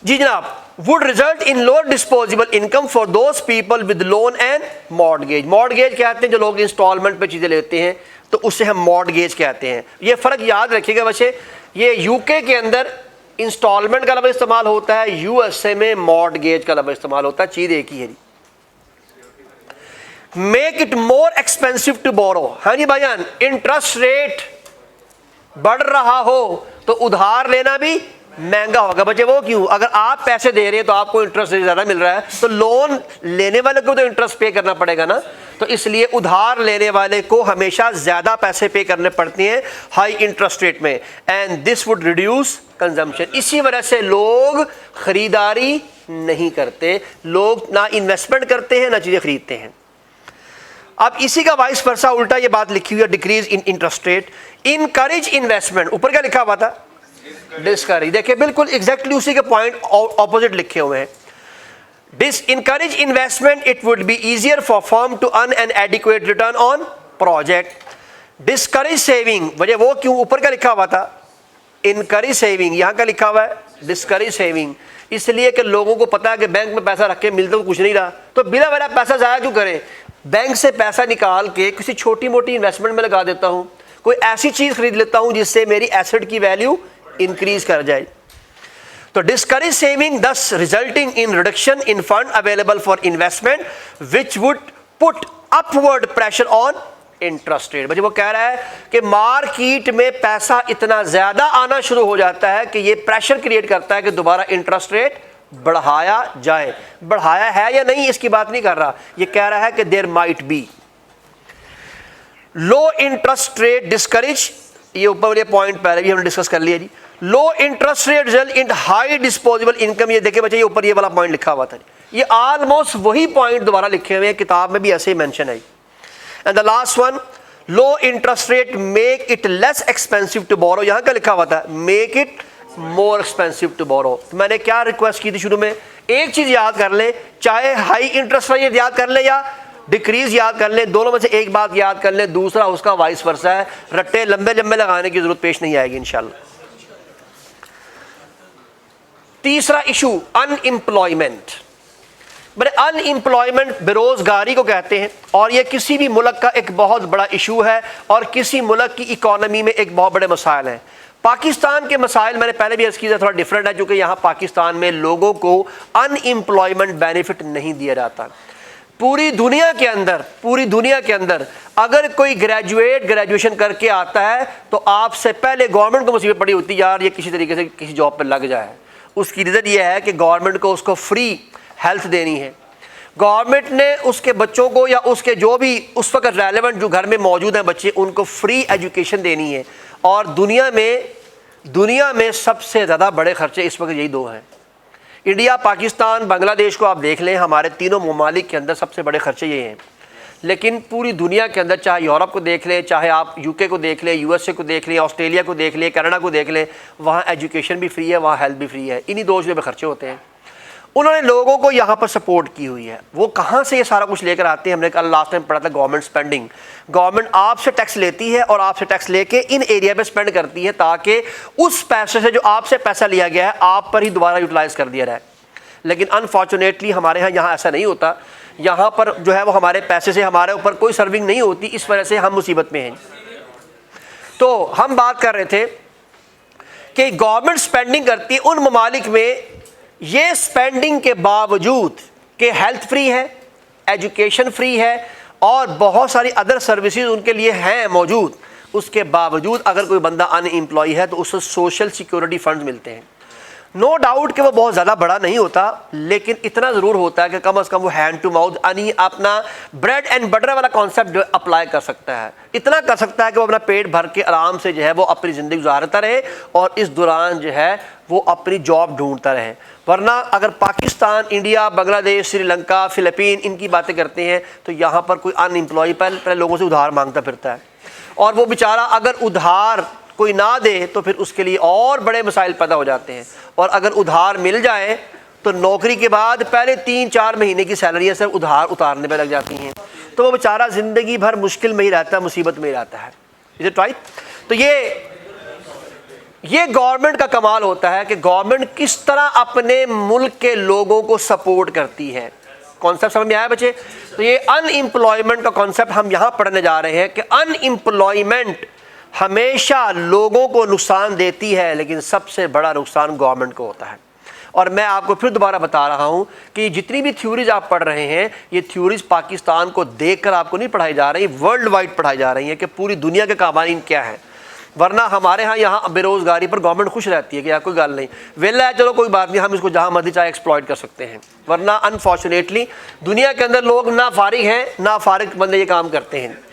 जी जनाब, would result in lower disposable income for those people with loan and mortgage. Mortgage कहते हैं जो लोग इंस्टॉलमेंट पे चीज़ें लेते हैं, तो उससे हम मॉर्टगेज कहते हैं। ये फ़र्क याद रखिएगा बच्चे, ये यूके के अंदर इंस्टॉलमेंट का लफ्ज़ इस्तेमाल होता है, यूएसए में मॉर्टगेज का लफ्ज़ इस्तेमाल होता है, चीज़ एक ही है जी। Make it more expensive to borrow. हाँ जी भाईजान, इंटरेस्ट रेट बढ़ रहा हो तो उधार लेना भी महंगा होगा। बच्चे वो क्यों? अगर आप पैसे दे रहे हैं तो आपको इंटरेस्ट ज़्यादा मिल रहा है, तो लोन लेने वाले को तो इंटरेस्ट पे करना पड़ेगा ना। तो इसलिए उधार लेने वाले को हमेशा ज़्यादा पैसे पे करने पड़ते हैं हाई इंटरेस्ट रेट में, and this would reduce consumption. इसी वजह से लोग खरीदारी नहीं करते, लोग ना इन्वेस्टमेंट करते हैं ना चीज़ें खरीदते हैं। अब इसी का वाइस वर्सा उल्टा ये बात लिखी हुई है, decrease in interest rate encourage investment. ऊपर क्या लिखा हुआ था? डिस्करेज। देखिए बिल्कुल एग्जैक्टली उसी के पॉइंट ऑपोजिट लिखे हुए हैं। Encourage investment, it would be easier for firm to earn an adequate return on project. Discourage saving, वजह वो क्यों, ऊपर का लिखा हुआ था encourage saving, यहाँ का लिखा हुआ है discourage saving, इसलिए कि लोगों को पता है कि बैंक में पैसा रख के मिलता तो कुछ नहीं रहा, तो बिना वजह पैसा ज़ाया क्यों करें, बैंक से पैसा निकाल के किसी छोटी मोटी इन्वेस्टमेंट में लगा देता हूँ, कोई ऐसी चीज़ खरीद लेता हूँ जिससे मेरी एसेट की वैल्यू इंक्रीज कर जाए। तो डिस्करेज सेविंग दस resulting in reduction in fund available for investment which would put upward pressure on interest rate. वो कह रहा है कि मार्केट में पैसा इतना ज्यादा आना शुरू हो जाता है कि ये प्रेशर क्रिएट करता है कि दोबारा इंटरेस्ट रेट बढ़ाया जाए। बढ़ाया है या नहीं इसकी बात नहीं कर रहा, ये कह रहा है कि there might be low interest rate discourage, ये ऊपर वाले पॉइंट पहले भी हमने डिस्कस कर लिया जी। Low interest rate result in high disposable income, ये देखिए बच्चे ये ऊपर ये वाला पॉइंट लिखा हुआ था, ये ऑलमोस्ट वही पॉइंट दोबारा लिखे हुए हैं, किताब में भी ऐसे ही मेंशन है। And the last one, low interest rate make it less expensive to borrow, यहां का लिखा हुआ था make it more expensive to borrow. तो मैंने क्या रिक्वेस्ट की थी शुरू में, एक चीज याद कर ले, चाहे हाई इंटरेस्ट रेट याद कर ले या डिक्रीज याद कर ले, दोनों में से एक बात याद कर ले, दूसरा उसका वाइस वर्सा है, रट्टे लंबे लंबे लगाने की जरूरत पेश नहीं आएगी इंशाल्लाह। तीसरा इशू अनएम्प्लॉयमेंट। बड़े अनएम्प्लॉयमेंट बेरोजगारी को कहते हैं और यह किसी भी मुल्क का एक बहुत बड़ा इशू है और किसी मुल्क की इकोनॉमी में एक बहुत बड़े मसाइल हैं। पाकिस्तान के मसाइल मैंने पहले भी अर्ज किया थोड़ा डिफरेंट है, क्योंकि यहाँ पाकिस्तान में लोगों को अनएम्प्लॉयमेंट बेनिफिट नहीं दिया जाता। पूरी दुनिया के अंदर अगर कोई ग्रेजुएशन करके आता है तो आपसे पहले गवर्नमेंट को मुसीबत पड़ी होती है, यार ये किसी तरीके से किसी जॉब पर लग जाए। उसकी रीज़न ये है कि गवर्नमेंट को उसको फ्री हेल्थ देनी है, गवर्नमेंट ने उसके बच्चों को या उसके जो भी उस वक्त रेलेवेंट जो घर में मौजूद हैं बच्चे, उनको फ्री एजुकेशन देनी है। और दुनिया में सबसे ज़्यादा बड़े खर्चे इस वक्त यही दो हैं, इंडिया, पाकिस्तान, बांग्लादेश को आप देख लें, हमारे तीनों ममालिक के अंदर सबसे बड़े खर्चे ये हैं। लेकिन पूरी दुनिया के अंदर, चाहे यूरोप को देख लें, चाहे आप यूके को देख लें, यूएसए को देख लें, ऑस्ट्रेलिया को देख लें, कनाडा को देख लें, वहाँ एजुकेशन भी फ्री है, वहाँ हेल्थ भी फ्री है। इन्हीं दो चीज़ों में खर्चे होते हैं। उन्होंने लोगों को यहाँ पर सपोर्ट की हुई है। वो कहाँ से ये सारा कुछ लेकर आते हैं, हमने कल लास्ट टाइम पढ़ा था गवर्नमेंट स्पेंडिंग। गवर्नमेंट आपसे टैक्स लेती है और आपसे टैक्स लेके इन एरिया पे स्पेंड करती है ताकि उस पैसे से जो आपसे पैसा लिया गया है आप पर ही दोबारा यूटिलाइज कर दिया जाए। लेकिन अनफॉर्चुनेटली हमारे यहाँ ऐसा नहीं होता, यहाँ पर जो है वो हमारे पैसे से हमारे ऊपर कोई सर्विंग नहीं होती, इस वजह से हम मुसीबत में हैं। तो हम बात कर रहे थे कि गवर्नमेंट स्पेंडिंग करती है उन ममालिक में, ये स्पेंडिंग के बावजूद कि हेल्थ फ्री है, एजुकेशन फ्री है और बहुत सारी अदर सर्विसेज उनके लिए हैं मौजूद, उसके बावजूद अगर कोई बंदा अनएम्प्लॉय है तो उसको सोशल सिक्योरिटी फंड मिलते हैं। नो डाउट कि वो बहुत ज़्यादा बड़ा नहीं होता, लेकिन इतना ज़रूर होता है कि कम से कम वो हैंड टू माउथ यानी अपना ब्रेड एंड बटर वाला कॉन्सेप्ट अप्लाई कर सकता है। इतना कर सकता है कि वो अपना पेट भर के आराम से जो है वो अपनी ज़िंदगी गुजारता रहे और इस दौरान जो है वो अपनी जॉब ढूंढता रहे। वरना अगर पाकिस्तान, इंडिया, बांग्लादेश, श्रीलंका, फिलिपीन इनकी बातें करते हैं तो यहाँ पर कोई अनएम्प्लॉय पहले लोगों से उधार मांगता फिरता है और वो बेचारा अगर उधार कोई ना दे तो फिर उसके लिए और बड़े मसाइल पैदा हो जाते हैं। और अगर उधार मिल जाए तो नौकरी के बाद पहले 3-4 महीने की सैलरियाँ सिर्फ उधार उतारने पर लग जाती हैं, तो वो बेचारा ज़िंदगी भर मुश्किल में ही रहता है, मुसीबत में ही रहता है। Is it right? तो ये गवर्नमेंट का कमाल होता है कि गवर्नमेंट किस तरह अपने मुल्क के लोगों को सपोर्ट करती है। कॉन्सेप्ट समझ में आया बच्चे? तो ये अनएम्प्लॉयमेंट का कॉन्सेप्ट हम यहाँ पढ़ने जा रहे हैं कि अनएम्प्लॉयमेंट हमेशा लोगों को नुकसान देती है, लेकिन सबसे बड़ा नुकसान गवर्नमेंट को होता है। और मैं आपको फिर दोबारा बता रहा हूँ कि जितनी भी थ्योरीज आप पढ़ रहे हैं, ये थ्योरीज पाकिस्तान को देखकर आपको नहीं पढ़ाई जा रही, वर्ल्ड वाइड पढ़ाई जा रही हैं कि पूरी दुनिया के कानून क्या है। वरना हमारे यहाँ बेरोजगारी पर गवर्नमेंट खुश रहती है कि यार कोई गल नहीं, वेला है, चलो कोई बात नहीं, हम इसको जहाँ मर्जी चाहे एक्सप्लॉइट कर सकते हैं। वरना अनफॉर्चुनेटली दुनिया के अंदर लोग ना फारिग हैं, ना फारिग बंदे ये काम करते हैं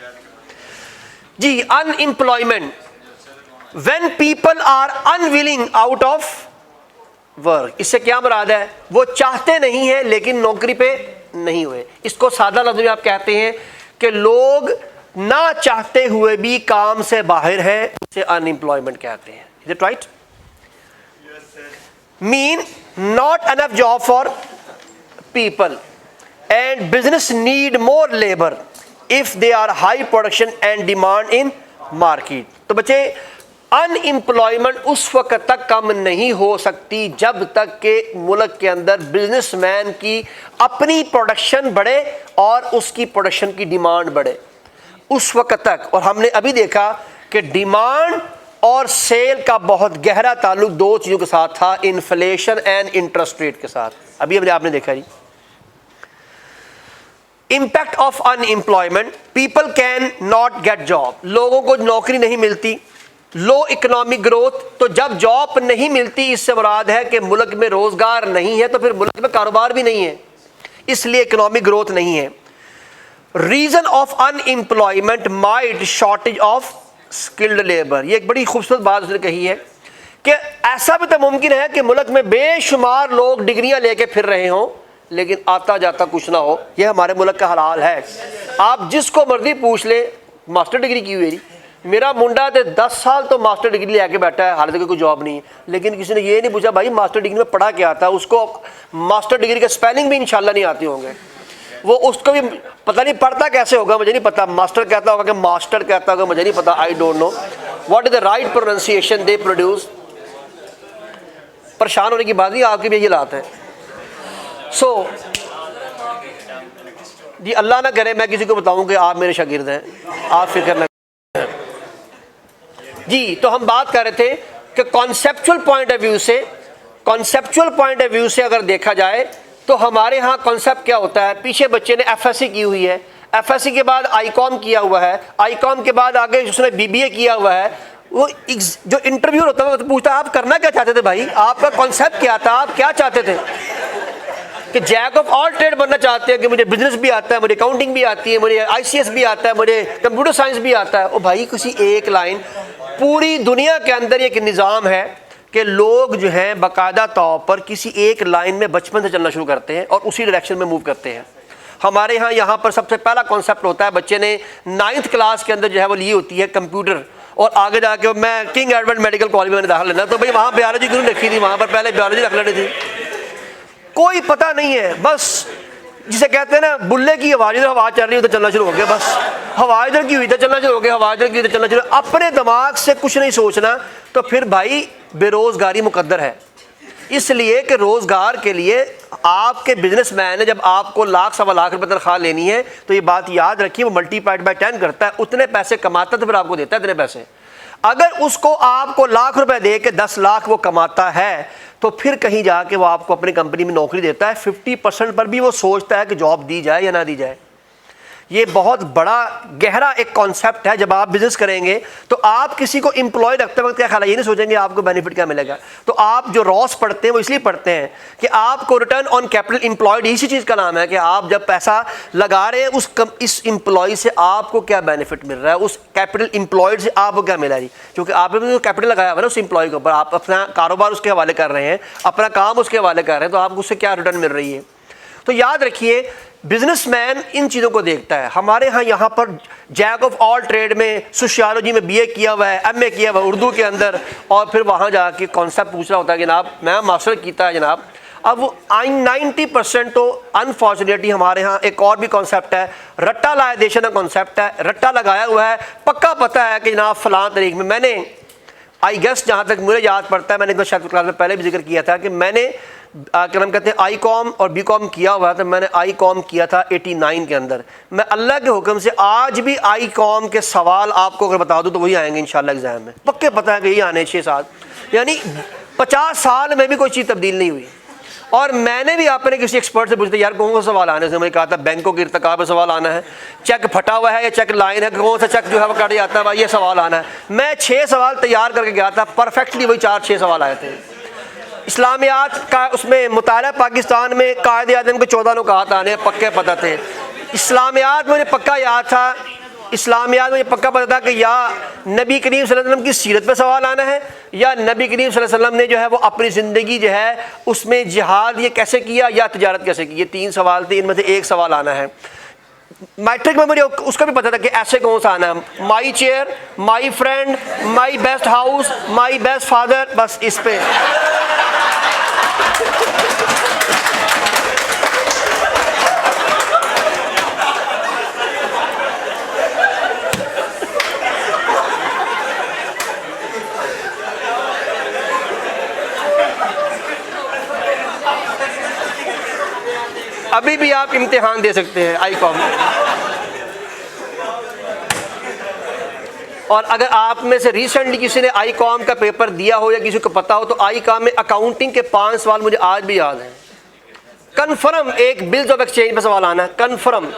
जी। Unemployment when people are unwilling out of work, इससे क्या मुराद है? वो चाहते नहीं है लेकिन नौकरी पे नहीं हुए। इसको सादा लफ्ज़ में आप कहते हैं कि लोग ना चाहते हुए भी काम से बाहर हैं, इसे अनएम्प्लॉयमेंट कहते हैं। Is it right? mean not enough job for people and business need more labor if they are high production and demand in market। तो बच्चे अनएम्प्लॉयमेंट उस वक्त तक कम नहीं हो सकती जब तक के मुल्क के अंदर बिजनेसमैन की अपनी प्रोडक्शन बढ़े और उसकी प्रोडक्शन की डिमांड बढ़े, उस वक्त तक। और हमने अभी देखा कि डिमांड और सेल का बहुत गहरा ताल्लुक दो चीज़ों के साथ था, इन्फ्लेशन एंड इंटरेस्ट रेट के साथ। अभी हमने आपने देखा जी impact of unemployment, people can not get job, लोगों को नौकरी नहीं मिलती। लो इकोनॉमिक ग्रोथ, तो जब जॉब नहीं मिलती इससे मुराद है कि मुल्क में रोजगार नहीं है, तो फिर मुल्क में कारोबार भी नहीं है, इसलिए इकोनॉमिक ग्रोथ नहीं है। Reason of unemployment might shortage of skilled labour, ये एक बड़ी खूबसूरत बात उसने कही है कि ऐसा भी तो मुमकिन है कि मुल्क में बेशुमार लोग डिग्रियां लेके फिर रहे हों लेकिन आता जाता कुछ ना हो। यह हमारे मुल्क का हाल है। आप जिसको मर्जी पूछ ले मास्टर डिग्री की हुई है, मेरा मुंडा तो 10 साल तो मास्टर डिग्री लेके बैठा है, हालांकि कोई जॉब नहीं है। लेकिन किसी ने ये नहीं पूछा भाई मास्टर डिग्री में पढ़ा क्या था, उसको मास्टर डिग्री का स्पेलिंग भी इंशाल्लाह नहीं आते होंगे, वो उसको भी पता नहीं पढ़ता कैसे होगा, मुझे नहीं पता। मास्टर कहता होगा कि मास्टर कहता होगा, मुझे नहीं पता, I don't know what is the right pronunciation they produce. परेशान होने की बात नहीं, आपकी भी ये लात है। सो जी अल्लाह ना करे मैं किसी को बताऊं कि आप मेरे शागिर्द हैं, आप फिक्र न जी। तो हम बात कर रहे थे कि कॉन्सेप्चुअल पॉइंट ऑफ व्यू से अगर देखा जाए तो हमारे यहाँ कॉन्सेप्ट क्या होता है। पीछे बच्चे ने एफएससी की हुई है, एफएससी के बाद आईकॉम किया हुआ है, आईकॉम के बाद आगे उसने बीबीए किया हुआ है। वो जो इंटरव्यू होता है तो पूछता है आप करना क्या चाहते थे भाई, आपका कॉन्सेप्ट क्या था, आप क्या चाहते थे? कि जैक ऑफ ऑल ट्रेड बनना चाहते हैं कि मुझे बिजनेस भी आता है, मुझे अकाउंटिंग भी आती है, मुझे आईसीएस भी आता है, मुझे कंप्यूटर साइंस भी आता है। ओ भाई किसी एक लाइन, पूरी दुनिया के अंदर एक निज़ाम है कि लोग जो हैं बाकायदा तौर पर किसी एक लाइन में बचपन से चलना शुरू करते हैं और उसी डायरेक्शन में मूव करते हैं। हमारे यहाँ पर सबसे पहला कॉन्सेप्ट होता है, बच्चे ने 9th क्लास के अंदर जो है वो ली होती है कंप्यूटर, और आगे जाके मैं किंग एडवर्ड मेडिकल कॉलेज में मैंने दाखिल लेना, तो भाई वहाँ बायोलॉजी क्यों रखी थी, वहाँ पर पहले बायोलॉजी रख लेनी थी। कोई पता नहीं है, बस जिसे कहते हैं ना बुल्ले की आवाज़, इधर हवा चल रही है तो चलना शुरू हो गया, बस हवा इधर की हुई तो चलना शुरू हो गया, हवा इधर की तो चलना शुरू। अपने दिमाग से कुछ नहीं सोचना, तो फिर भाई बेरोज़गारी मुकद्दर है। इसलिए कि रोज़गार के लिए आपके बिजनेसमैन ने जब आपको लाख सवा लाख रुपए तनख्वाह लेनी है तो ये बात याद रखिए, वो मल्टीप्लाइड बाय 10 करता है, उतने पैसे कमाता है तो फिर आपको देता है इतने पैसे। अगर उसको आपको लाख रुपए दे के 10 लाख वो कमाता है तो फिर कहीं जाके वो आपको अपनी कंपनी में नौकरी देता है, 50% पर भी वो सोचता है कि जॉब दी जाए या ना दी जाए। ये बहुत बड़ा गहरा एक कॉन्सेप्ट है। जब आप बिजनेस करेंगे तो आप किसी को एम्प्लॉय रखते वक्त क्या ख्याल है, ये नहीं सोचेंगे आपको बेनिफिट क्या मिलेगा। तो आप जो रॉस पढ़ते हैं वो इसलिए पढ़ते हैं कि आपको रिटर्न ऑन कैपिटल एम्प्लॉयड, इसी चीज़ का नाम है कि आप जब पैसा लगा रहे हैं इस एम्प्लॉय से आपको क्या बेनिफिट मिल रहा है, उस कैपिटल एम्प्लॉयड से आपको क्या मिला रही, क्योंकि आपने जो कैपिटल लगाया हुआ है ना उस एम्प्लॉय के ऊपर, आप अपना कारोबार उसके हवाले कर रहे हैं, अपना काम उसके हवाले कर रहे हैं, तो आपको उससे क्या रिटर्न मिल रही है। तो याद रखिए बिजनेसमैन इन चीज़ों को देखता है। हमारे यहाँ पर जैक ऑफ ऑल ट्रेड में सोशियोलॉजी में बीए किया हुआ है, एमए किया हुआ है उर्दू के अंदर, और फिर वहाँ जाके कॉन्सेप्ट पूछ रहा होता है जनाब मैं मास्टर किया है जनाब। अब वो 90% तो अनफॉर्चुनेटली हमारे यहाँ एक और भी कॉन्सेप्ट है, रट्टा लाइजेशन का कॉन्सेप्ट है, रट्टा लगाया हुआ है, पक्का पता है कि जनाब फ़लाँ तरीक में मैंने आई गेस जहाँ तक मुझे याद पड़ता है, मैंने एक शायद क्लास में पहले भी जिक्र किया था कि मैंने क्या नाम कहते हैं आई कॉम और बी कॉम किया हुआ था। मैंने आई कॉम किया था 89 के अंदर। मैं अल्लाह के हुक्म से आज भी आई कॉम के सवाल आपको अगर बता दूं तो वही आएंगे इंशाल्लाह एग्जाम में, पक्के पता है कि यही आने 6-7, यानी 50 साल में भी कोई चीज़ तब्दील नहीं हुई। और मैंने भी अपने किसी एक्सपर्ट से पूछते यार कौन सा सवाल आने से, मैंने कहा था बैंकों की इर्तिका पे सवाल आना है, चेक फटा हुआ है या चेक लाइन है, कौन सा चेक जो है वो कट जाता है भाई, ये सवाल आना है। मैं 6 सवाल तैयार करके गया था, परफेक्टली वही 4-6 सवाल आए थे। इस्लामियात का उसमें मुताला पाकिस्तान में कायदे आज़म के 14 नुकात आने पक्के पता थे। इस्लामियात मुझे पक्का याद था, इस्लामियात मुझे पक्का पता था कि या नबी करीम सल्लल्लाहु अलैहि वसल्लम की सीरत पे सवाल आना है, या नबी करीम सल्लल्लाहु अलैहि वसल्लम ने जो है वो अपनी ज़िंदगी जो है उसमें जिहाद ये कैसे किया या तिजारत कैसे की। ये 3 सवाल थे, इनमें से एक सवाल आना है। मैट्रिक में मुझे उसका भी पता था कि ऐसे कौन सा आना है, my chair, my friend, my best house, my best father, बस इस पे अभी भी आप इम्तिहान दे सकते हैं आई कॉम। और अगर आप में से रिसेंटली किसी ने आई कॉम का पेपर दिया हो या किसी को पता हो, तो आई कॉम में अकाउंटिंग के 5 सवाल मुझे आज भी याद हैं। कन्फर्म एक बिल्स ऑफ एक्सचेंज पे सवाल आना है, कन्फर्म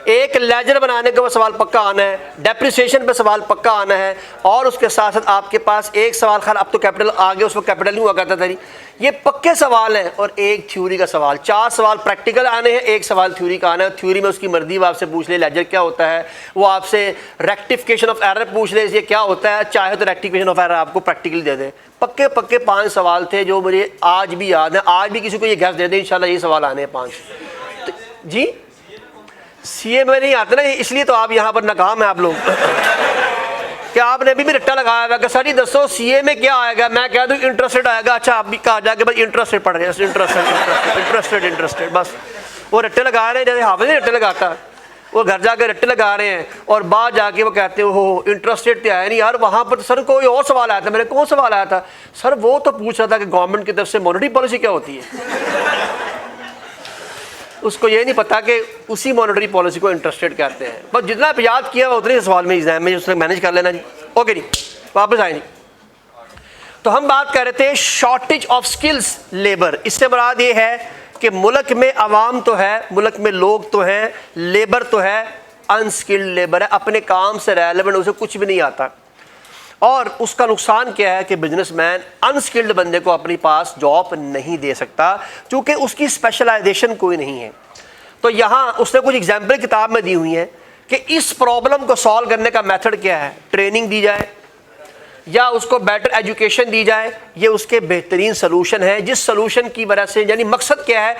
एक लेजर बनाने का सवाल पक्का आना है, डेप्रिसिएशन पे सवाल पक्का आना है, और उसके साथ साथ आपके पास एक सवाल, खैर अब तो कैपिटल आ गया, उसमें कैपिटल नहीं हुआ करता था, ये पक्के सवाल हैं, और एक थ्योरी का सवाल। 4 सवाल प्रैक्टिकल आने हैं, एक सवाल थ्योरी का आना है। थ्योरी में उसकी मर्जी वो आपसे पूछ ले लेजर क्या होता है, वो आपसे रेक्टिफिकेशन ऑफ एरर पूछ ले ये क्या होता है, चाहे तो रेक्टिफिकेशन ऑफ एरर आपको प्रैक्टिकली दे दे। पक्के पक्के 5 सवाल थे जो मुझे आज भी याद है। आज भी किसी को ये गैस दे दे इंशाल्लाह ये सवाल आने हैं 5। तो जी सीए में नहीं आते ना, इसलिए तो आप यहाँ पर नाकाम है आप लोग। क्या आपने अभी भी रट्टा लगाया हुआ कि सर जी दसो सीए में क्या आएगा, मैं कह दूँ इंटरेस्टेड आएगा, अच्छा आप भी कहा जाके बस इंटरेस्टेड पढ़ रहे हैं, इंटरेस्टेड बस वो रट्टे लगा रहे हैं जैसे हाफिज रट्टे लगाता, वो घर जाके रट्टे लगा रहे हैं और बाद जाके वो कहते हो इंटरेस्टेड तो आया नहीं यार, वहाँ पर सर कोई और सवाल आया था। मेरे कौन सवाल आया था सर? वो तो पूछ रहा था कि गवर्नमेंट की तरफ से मॉनेटरी पॉलिसी क्या होती है। उसको ये नहीं पता कि उसी मॉनेटरी पॉलिसी को इंटरेस्टेड कहते हैं। बस जितना आप याद किया उतने सवाल में एग्जाम में उसने मैनेज कर लेना जी। ओके जी, वापस आए जी। तो हम बात कर रहे थे शॉर्टेज ऑफ स्किल्स लेबर। इससे मुराद ये है कि मुल्क में आवाम तो है, मुल्क में लोग तो हैं, लेबर तो है, अनस्किल्ड लेबर है, अपने काम से रेलेवेंट उसे कुछ भी नहीं आता। और उसका नुकसान क्या है कि बिजनेसमैन अनस्किल्ड बंदे को अपने पास जॉब नहीं दे सकता क्योंकि उसकी स्पेशलाइजेशन कोई नहीं है। तो यहाँ उसने कुछ एग्जाम्पल किताब में दी हुई हैं कि इस प्रॉब्लम को सॉल्व करने का मेथड क्या है। ट्रेनिंग दी जाए या उसको बेटर एजुकेशन दी जाए, ये उसके बेहतरीन सोलूशन है, जिस सोलूशन की वजह से यानी मकसद क्या है,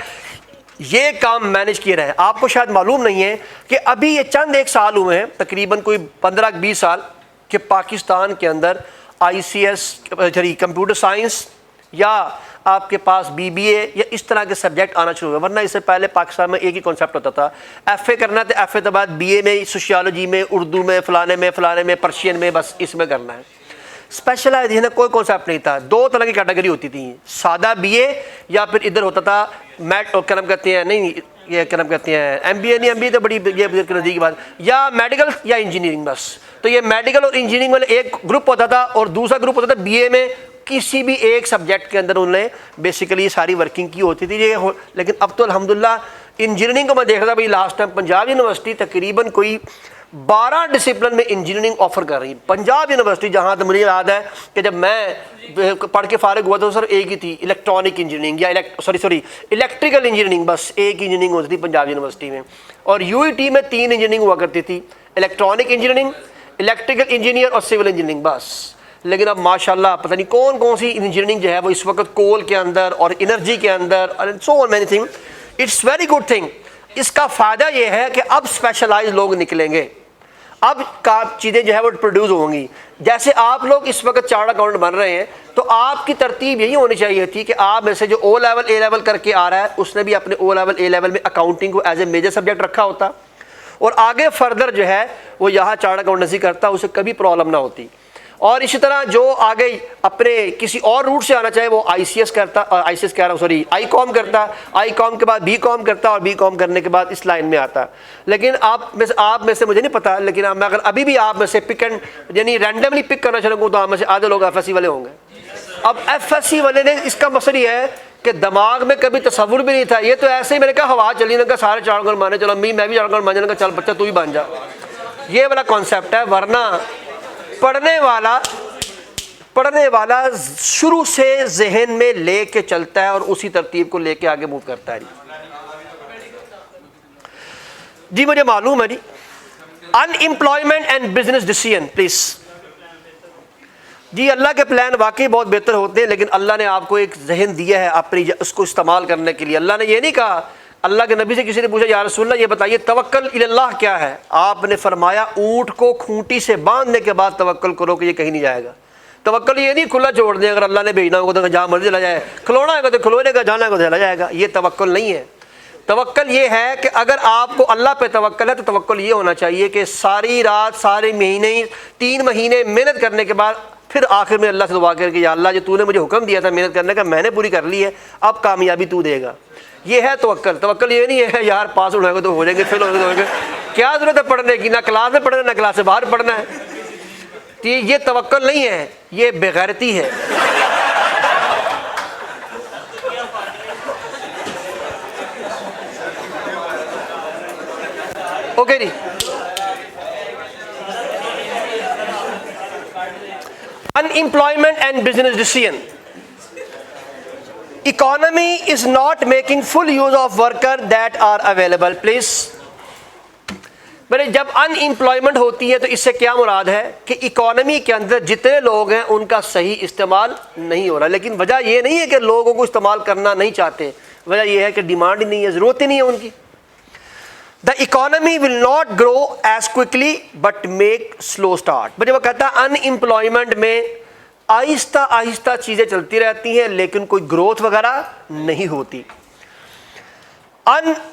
ये काम मैनेज किए रहे। आपको शायद मालूम नहीं है कि अभी ये चंद एक साल हुए हैं, तकरीबन कोई 15-20 साल, कि पाकिस्तान के अंदर ICS कंप्यूटर साइंस या आपके पास BBA या इस तरह के सब्जेक्ट आना शुरू हुए। वरना इससे पहले पाकिस्तान में एक ही कॉन्सेप्ट होता था, FA करना है तो FA के बाद BA में सोशियोलॉजी में, उर्दू में, फलाने में, पर्शियन में, बस इसमें करना है। स्पेशलाइजेशन कोई कॉन्सेप्ट नहीं था। 2 तरह की कैटेगरी होती थी, सादा BA या फिर इधर होता था क्या नाम कहते हैं, नहीं ये क्या नाम कहते हैं MBA, नहीं MBA तो बड़ी ये नज़दीक की बात, या मेडिकल या इंजीनियरिंग। बस तो ये मेडिकल और इंजीनियरिंग वाले एक ग्रुप होता था और दूसरा ग्रुप होता था BA में किसी भी एक सब्जेक्ट के अंदर उन्होंने बेसिकली सारी वर्किंग की होती थी लेकिन अब तो अल्हम्दुलिल्लाह इंजीनियरिंग को मैं देख रहा था भाई, लास्ट टाइम पंजाब यूनिवर्सिटी तकरीबन कोई 12 डिसिप्लिन में इंजीनियरिंग ऑफर कर रही है। पंजाब यूनिवर्सिटी, जहाँ तक मुझे याद है कि जब मैं पढ़ के फारिग हुआ तो सर एक ही थी, इलेक्ट्रॉनिक इंजीनियरिंग या इलेक्ट्रिकल इंजीनियरिंग, बस एक इंजीनियरिंग होती थी पंजाब यूनिवर्सिटी में। और UET में 3 इंजीनियरिंग हुआ करती थी, इलेक्ट्रॉनिक इंजीनियरिंग, इलेक्ट्रिकल इंजीनियर और सिविल इंजीनियरिंग, बस। लेकिन अब माशाल्लाह पता नहीं कौन कौन सी इंजीनियरिंग जो है वो इस वक्त कोल के अंदर और एनर्जी के अंदर और so many thing. It's very good thing. इसका फ़ायदा ये है कि अब स्पेशलाइज लोग निकलेंगे, अब का चीज़ें जो है वो प्रोड्यूस होंगी। जैसे आप लोग इस वक्त चार्ट अकाउंट बन रहे हैं तो आपकी तरतीब यही होनी चाहिए थी कि आप में से जो O लेवल A लेवल करके आ रहा है उसने भी अपने O लेवल A लेवल में अकाउंटिंग को एज ए मेजर सब्जेक्ट रखा होता और आगे फर्दर जो है वो यहाँ चार्ट अकाउंटेंसी करता, उसे कभी प्रॉब्लम ना होती। और इसी तरह जो आगे अपने किसी और रूट से आना चाहे वो ICS करता, ICS कह रहा हूँ सॉरी ICOM करता, ICOM के बाद BCOM करता और BCOM करने के बाद इस लाइन में आता। लेकिन आप में से मुझे नहीं पता, लेकिन मैं अगर अभी भी आप में से पिक एंड यानी रैंडमली पिक करना चाहूँ तो आप में से आधे लोग FSC वाले होंगे। अब FSC वाले ने इसका मसला ये है कि दिमाग में कभी तस्वुर भी नहीं था, ये तो ऐसे ही मैंने कहा हवा चली ना सारे चार्ट अकाउंट माने, चलो मैं भी चार्ट अकाउंट मान जाऊँगा, चल बच्चा तू ही बन जा, ये वाला कॉन्सेप्ट है। वरना पढ़ने वाला शुरू से जहन में लेके चलता है और उसी तरतीब को लेके आगे मूव करता है। जी मुझे मालूम है जी। Unemployment and business decision please जी। अल्लाह के प्लान वाकई बहुत बेहतर होते हैं, लेकिन अल्लाह ने आपको एक जहन दिया है अपनी उसको इस्तेमाल करने के लिए। अल्लाह ने ये नहीं कहा, अल्लाह के नबी से किसी ने पूछा या रसूलल्लाह ये बताइए तवक्कल इल्लाह क्या है, आपने फरमाया ऊँट को खूंटी से बांधने के बाद तवक्कल करो कि ये कहीं नहीं जाएगा। तवक्कल ये नहीं खुला छोड़ दें, अगर अल्लाह ने भेजना होगा तो जहाँ मर्जी चला जाए, खिलौना होगा तो खिलौने का, जाना होगा तो चला जाएगा, ये तवक्कल नहीं है। तवक्कल ये है कि अगर आपको अल्लाह पे तवक्कल है तो तवक्कल ये होना चाहिए कि सारी रात सारे महीने 3 महीने मेहनत करने के बाद फिर आखिर में अल्लाह से दुआ करके या अल्लाह जो तूने मुझे हुक्म दिया था मेहनत करने का मैंने पूरी कर ली है, अब कामयाबी तू देगा। ये है तवक्कल। तवक्कल ये नहीं है यार पास उठाएंगे तो हो जाएंगे, फेल होंगे तो होंगे, क्या जरूरत है पढ़ने की, ना क्लास में पढ़ना ना क्लास से बाहर पढ़ना है। तो ये तवक्कल नहीं है, ये बेगैरती है। ओके जी, unemployment and business decision. Economy is not making full use of worker that are available. Please, मेरे जब अनएम्प्लॉयमेंट होती है तो इससे क्या मुराद है कि इकोनॉमी के अंदर जितने लोग हैं उनका सही इस्तेमाल नहीं हो रहा। लेकिन वजह यह नहीं है कि लोगों को इस्तेमाल करना नहीं चाहते, वजह यह है कि डिमांड ही नहीं है, ज़रूरत ही नहीं है उनकी। The economy will not grow as quickly but make slow start. मुझे वो कहता है अनएम्प्लॉयमेंट में आहिस्ता आहिस्ता चीज़ें चलती रहती हैं लेकिन कोई ग्रोथ वगैरह नहीं होती।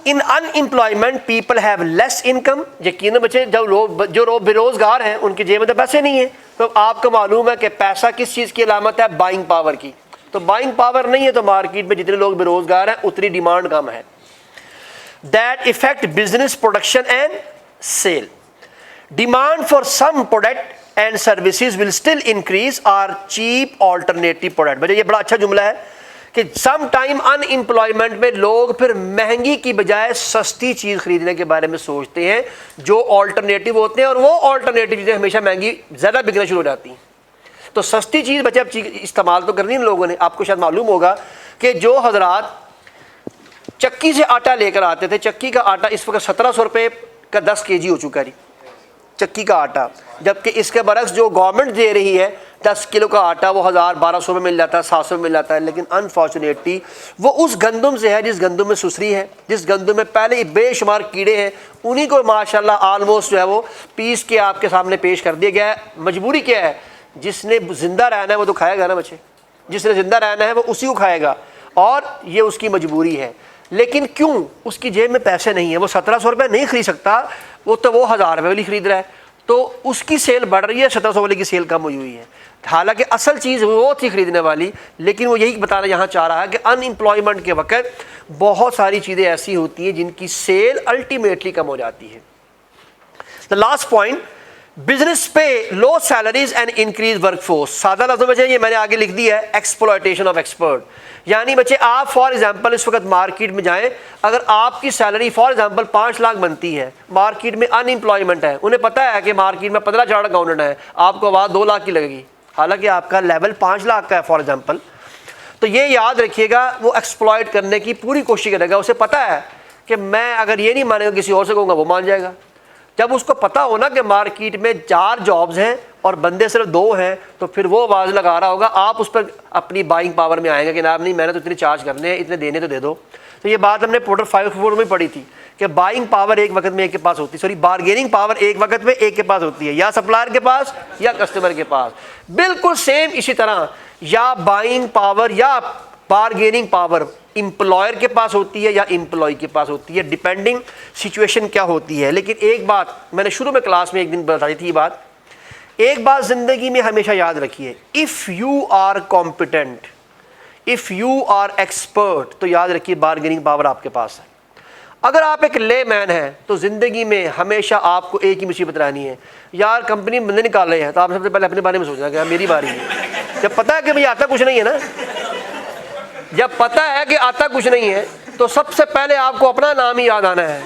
In unemployment people have less income. यकीन बच्चे जो लोग बेरोजगार हैं उनकी जेब में तो पैसे नहीं है। तो आपको मालूम है कि पैसा किस चीज़ की अलामत है, बाइंग पावर की। तो बाइंग पावर नहीं है तो मार्केट में जितने लोग बेरोजगार हैं उतनी डिमांड कम है। That effect business production and sale. Demand for some product and services will still increase or cheap alternative product. बच्चे ये बड़ा अच्छा जुमला है कि सम टाइम अनएम्प्लॉयमेंट में लोग फिर महंगी की बजाय सस्ती चीज़ खरीदने के बारे में सोचते हैं जो ऑल्टरनेटिव होते हैं, और वो ऑल्टरनेटिव चीज़ें हमेशा महंगी ज़्यादा बिकना शुरू हो जाती हैं। तो सस्ती चीज़ बच्चे अब इस्तेमाल तो करनी है लोगों ने। आपको शायद मालूम होगा कि जो हजरात चक्की से आटा लेकर आते थे, चक्की का आटा इस वक्त 1700 रुपये का 10 kg हो चुका है चक्की का आटा, जबकि इसके बरक्स जो गवर्नमेंट दे रही है 10 किलो का आटा वो 1000-1200 में मिल जाता है, 700 में मिल जाता है। लेकिन अनफॉर्चुनेटली वो उस गंदम से है जिस गंदम में सुसरी है, जिस गंदम में पहले ही बेशुमार कीड़े हैं, उन्हीं को माशाल्लाह आलमोस्ट जो है वो पीस के आपके सामने पेश कर दिया गया है। मजबूरी क्या है, जिसने ज़िंदा रहना है वो तो खाएगा ना बच्चे, जिसने ज़िंदा रहना है वो उसी को खाएगा, और ये उसकी मजबूरी है। लेकिन क्यों, उसकी जेब में पैसे नहीं है, वो 1700 रुपये नहीं खरीद सकता, वो 1000 रुपये वाली खरीद रहा है, तो उसकी सेल बढ़ रही है, 1700 वाले की सेल कम हुई हुई है। हालांकि असल चीज़ वो थी खरीदने वाली, लेकिन वो यही बताना यहाँ चाह रहा है कि अनएम्प्लॉयमेंट के वक्त बहुत सारी चीज़ें ऐसी होती हैं जिनकी सेल अल्टीमेटली कम हो जाती है। द लास्ट पॉइंट, बिजनेस पे लो सैलरीज एंड इंक्रीज वर्कफोर्स। सादा लफ्ज़ों में ये मैंने आगे लिख दिया है, एक्सप्लॉयटेशन ऑफ एक्सपर्ट। यानी बच्चे आप फॉर एग्जांपल इस वक्त मार्केट में जाएं, अगर आपकी सैलरी फॉर एग्जांपल 5 लाख बनती है, मार्केट में अनएम्प्लॉयमेंट है, उन्हें पता है कि मार्केट में 15 चार्ट अकाउंटेंट है, आपको आवाज़ 2 लाख की लगेगी, हालांकि आपका लेवल 5 लाख का है फॉर एग्जांपल। तो ये याद रखिएगा, वो एक्सप्लॉयट करने की पूरी कोशिश करेगा। उसे पता है कि मैं अगर ये नहीं मानेगा किसी और से कहूँगा वो मान जाएगा। जब उसको पता हो ना कि मार्केट में 4 जॉब्स हैं और बंदे सिर्फ 2 हैं, तो फिर वो आवाज़ लगा रहा होगा, आप उस पर अपनी बाइंग पावर में आएगा कि ना नहीं मैंने तो इतने चार्ज करने हैं, इतने देने तो दे दो। तो ये बात हमने पोर्टर 5 में पढ़ी थी कि बाइंग पावर एक वक्त में एक के पास होती है, सॉरी बार्गेनिंग पावर एक वक्त में एक के पास होती है, या सप्लायर के पास या कस्टमर के पास। बिल्कुल सेम इसी तरह या बाइंग पावर या बार्गेनिंग पावर एम्प्लॉयर के पास होती है या एम्प्लॉय के पास होती है, डिपेंडिंग सिचुएशन क्या होती है। लेकिन एक बात मैंने शुरू में क्लास में एक दिन बताई थी, बात एक बात ज़िंदगी में हमेशा याद रखिए, if you are competent, if you are expert, तो याद रखिए बार्गेनिंग पावर आपके पास है। अगर आप एक ले मैन हैं तो ज़िंदगी में हमेशा आपको एक ही मुसीबत रहनी है, यार कंपनी में बंदे निकाल रहे हैं, तो आप सबसे पहले अपने बारे में सोचना कि मेरी बारी है। जब पता है कि भाई आता कुछ नहीं है ना, जब पता है कि आता कुछ नहीं है तो सबसे पहले आपको अपना नाम ही याद आना है।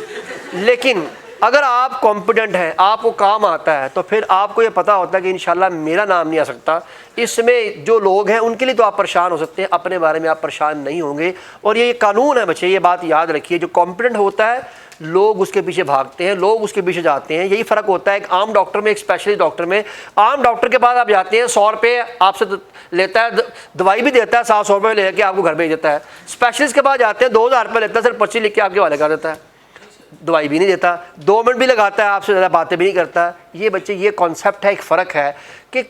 लेकिन अगर आप कॉम्पिटेंट हैं, आपको काम आता है, तो फिर आपको ये पता होता है कि इंशाल्लाह मेरा नाम नहीं आ सकता, इसमें जो लोग हैं उनके लिए तो आप परेशान हो सकते हैं, अपने बारे में आप परेशान नहीं होंगे। और ये कानून है बच्चे, ये बात याद रखिए, जो कॉम्पिटेंट होता है लोग उसके पीछे भागते हैं, लोग उसके पीछे जाते हैं। यही फ़र्क होता है एक आम डॉक्टर में, एक स्पेशलिस्ट डॉक्टर में। आम डॉक्टर के पास आप जाते हैं, 100 रुपये आपसे लेता है, दवाई भी देता है, 700 रुपये लेके आपको घर भेज देता है। स्पेशलिस्ट के पास जाते हैं, 2000 रुपये लेता है, सिर्फ पर्ची लिख के आपके वाले कर देता है, दवाई भी नहीं देता, 2 मिनट भी लगाता है, आपसे ज़्यादा बातें भी नहीं करता। ये बच्चे ये कॉन्सेप्ट है, एक फ़र्क है कि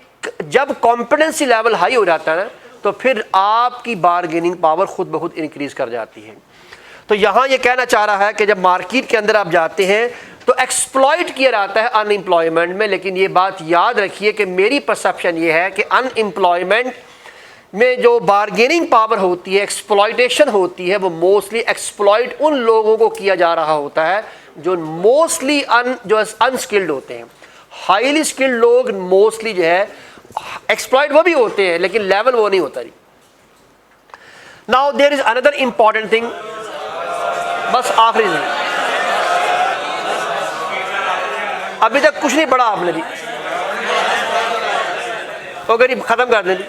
जब कॉम्पिटेंसी लेवल हाई हो जाता है ना, तो फिर आपकी बार्गेनिंग पावर खुद ब खुद इंक्रीज़ कर जाती है। तो यहाँ ये कहना चाह रहा है कि जब मार्केट के अंदर आप जाते हैं तो एक्सप्लॉइट किया जाता है अनएम्प्लॉयमेंट में। लेकिन ये बात याद रखिए कि मेरी परसेप्शन ये है कि अनएम्प्लॉयमेंट में जो बार्गेनिंग पावर होती है, एक्सप्लॉइटेशन होती है, वो मोस्टली एक्सप्लॉइट उन लोगों को किया जा रहा होता है जो मोस्टली जो अनस्किल्ड होते हैं। हाईली स्किल्ड लोग मोस्टली जो है एक्सप्लॉइट वो भी होते हैं, लेकिन लेवल वो नहीं होता जी। Now there is another important thing, बस आखिरी नहीं, अभी तक कुछ नहीं पढ़ा आपने जी, तो गरीब खत्म कर दें जी।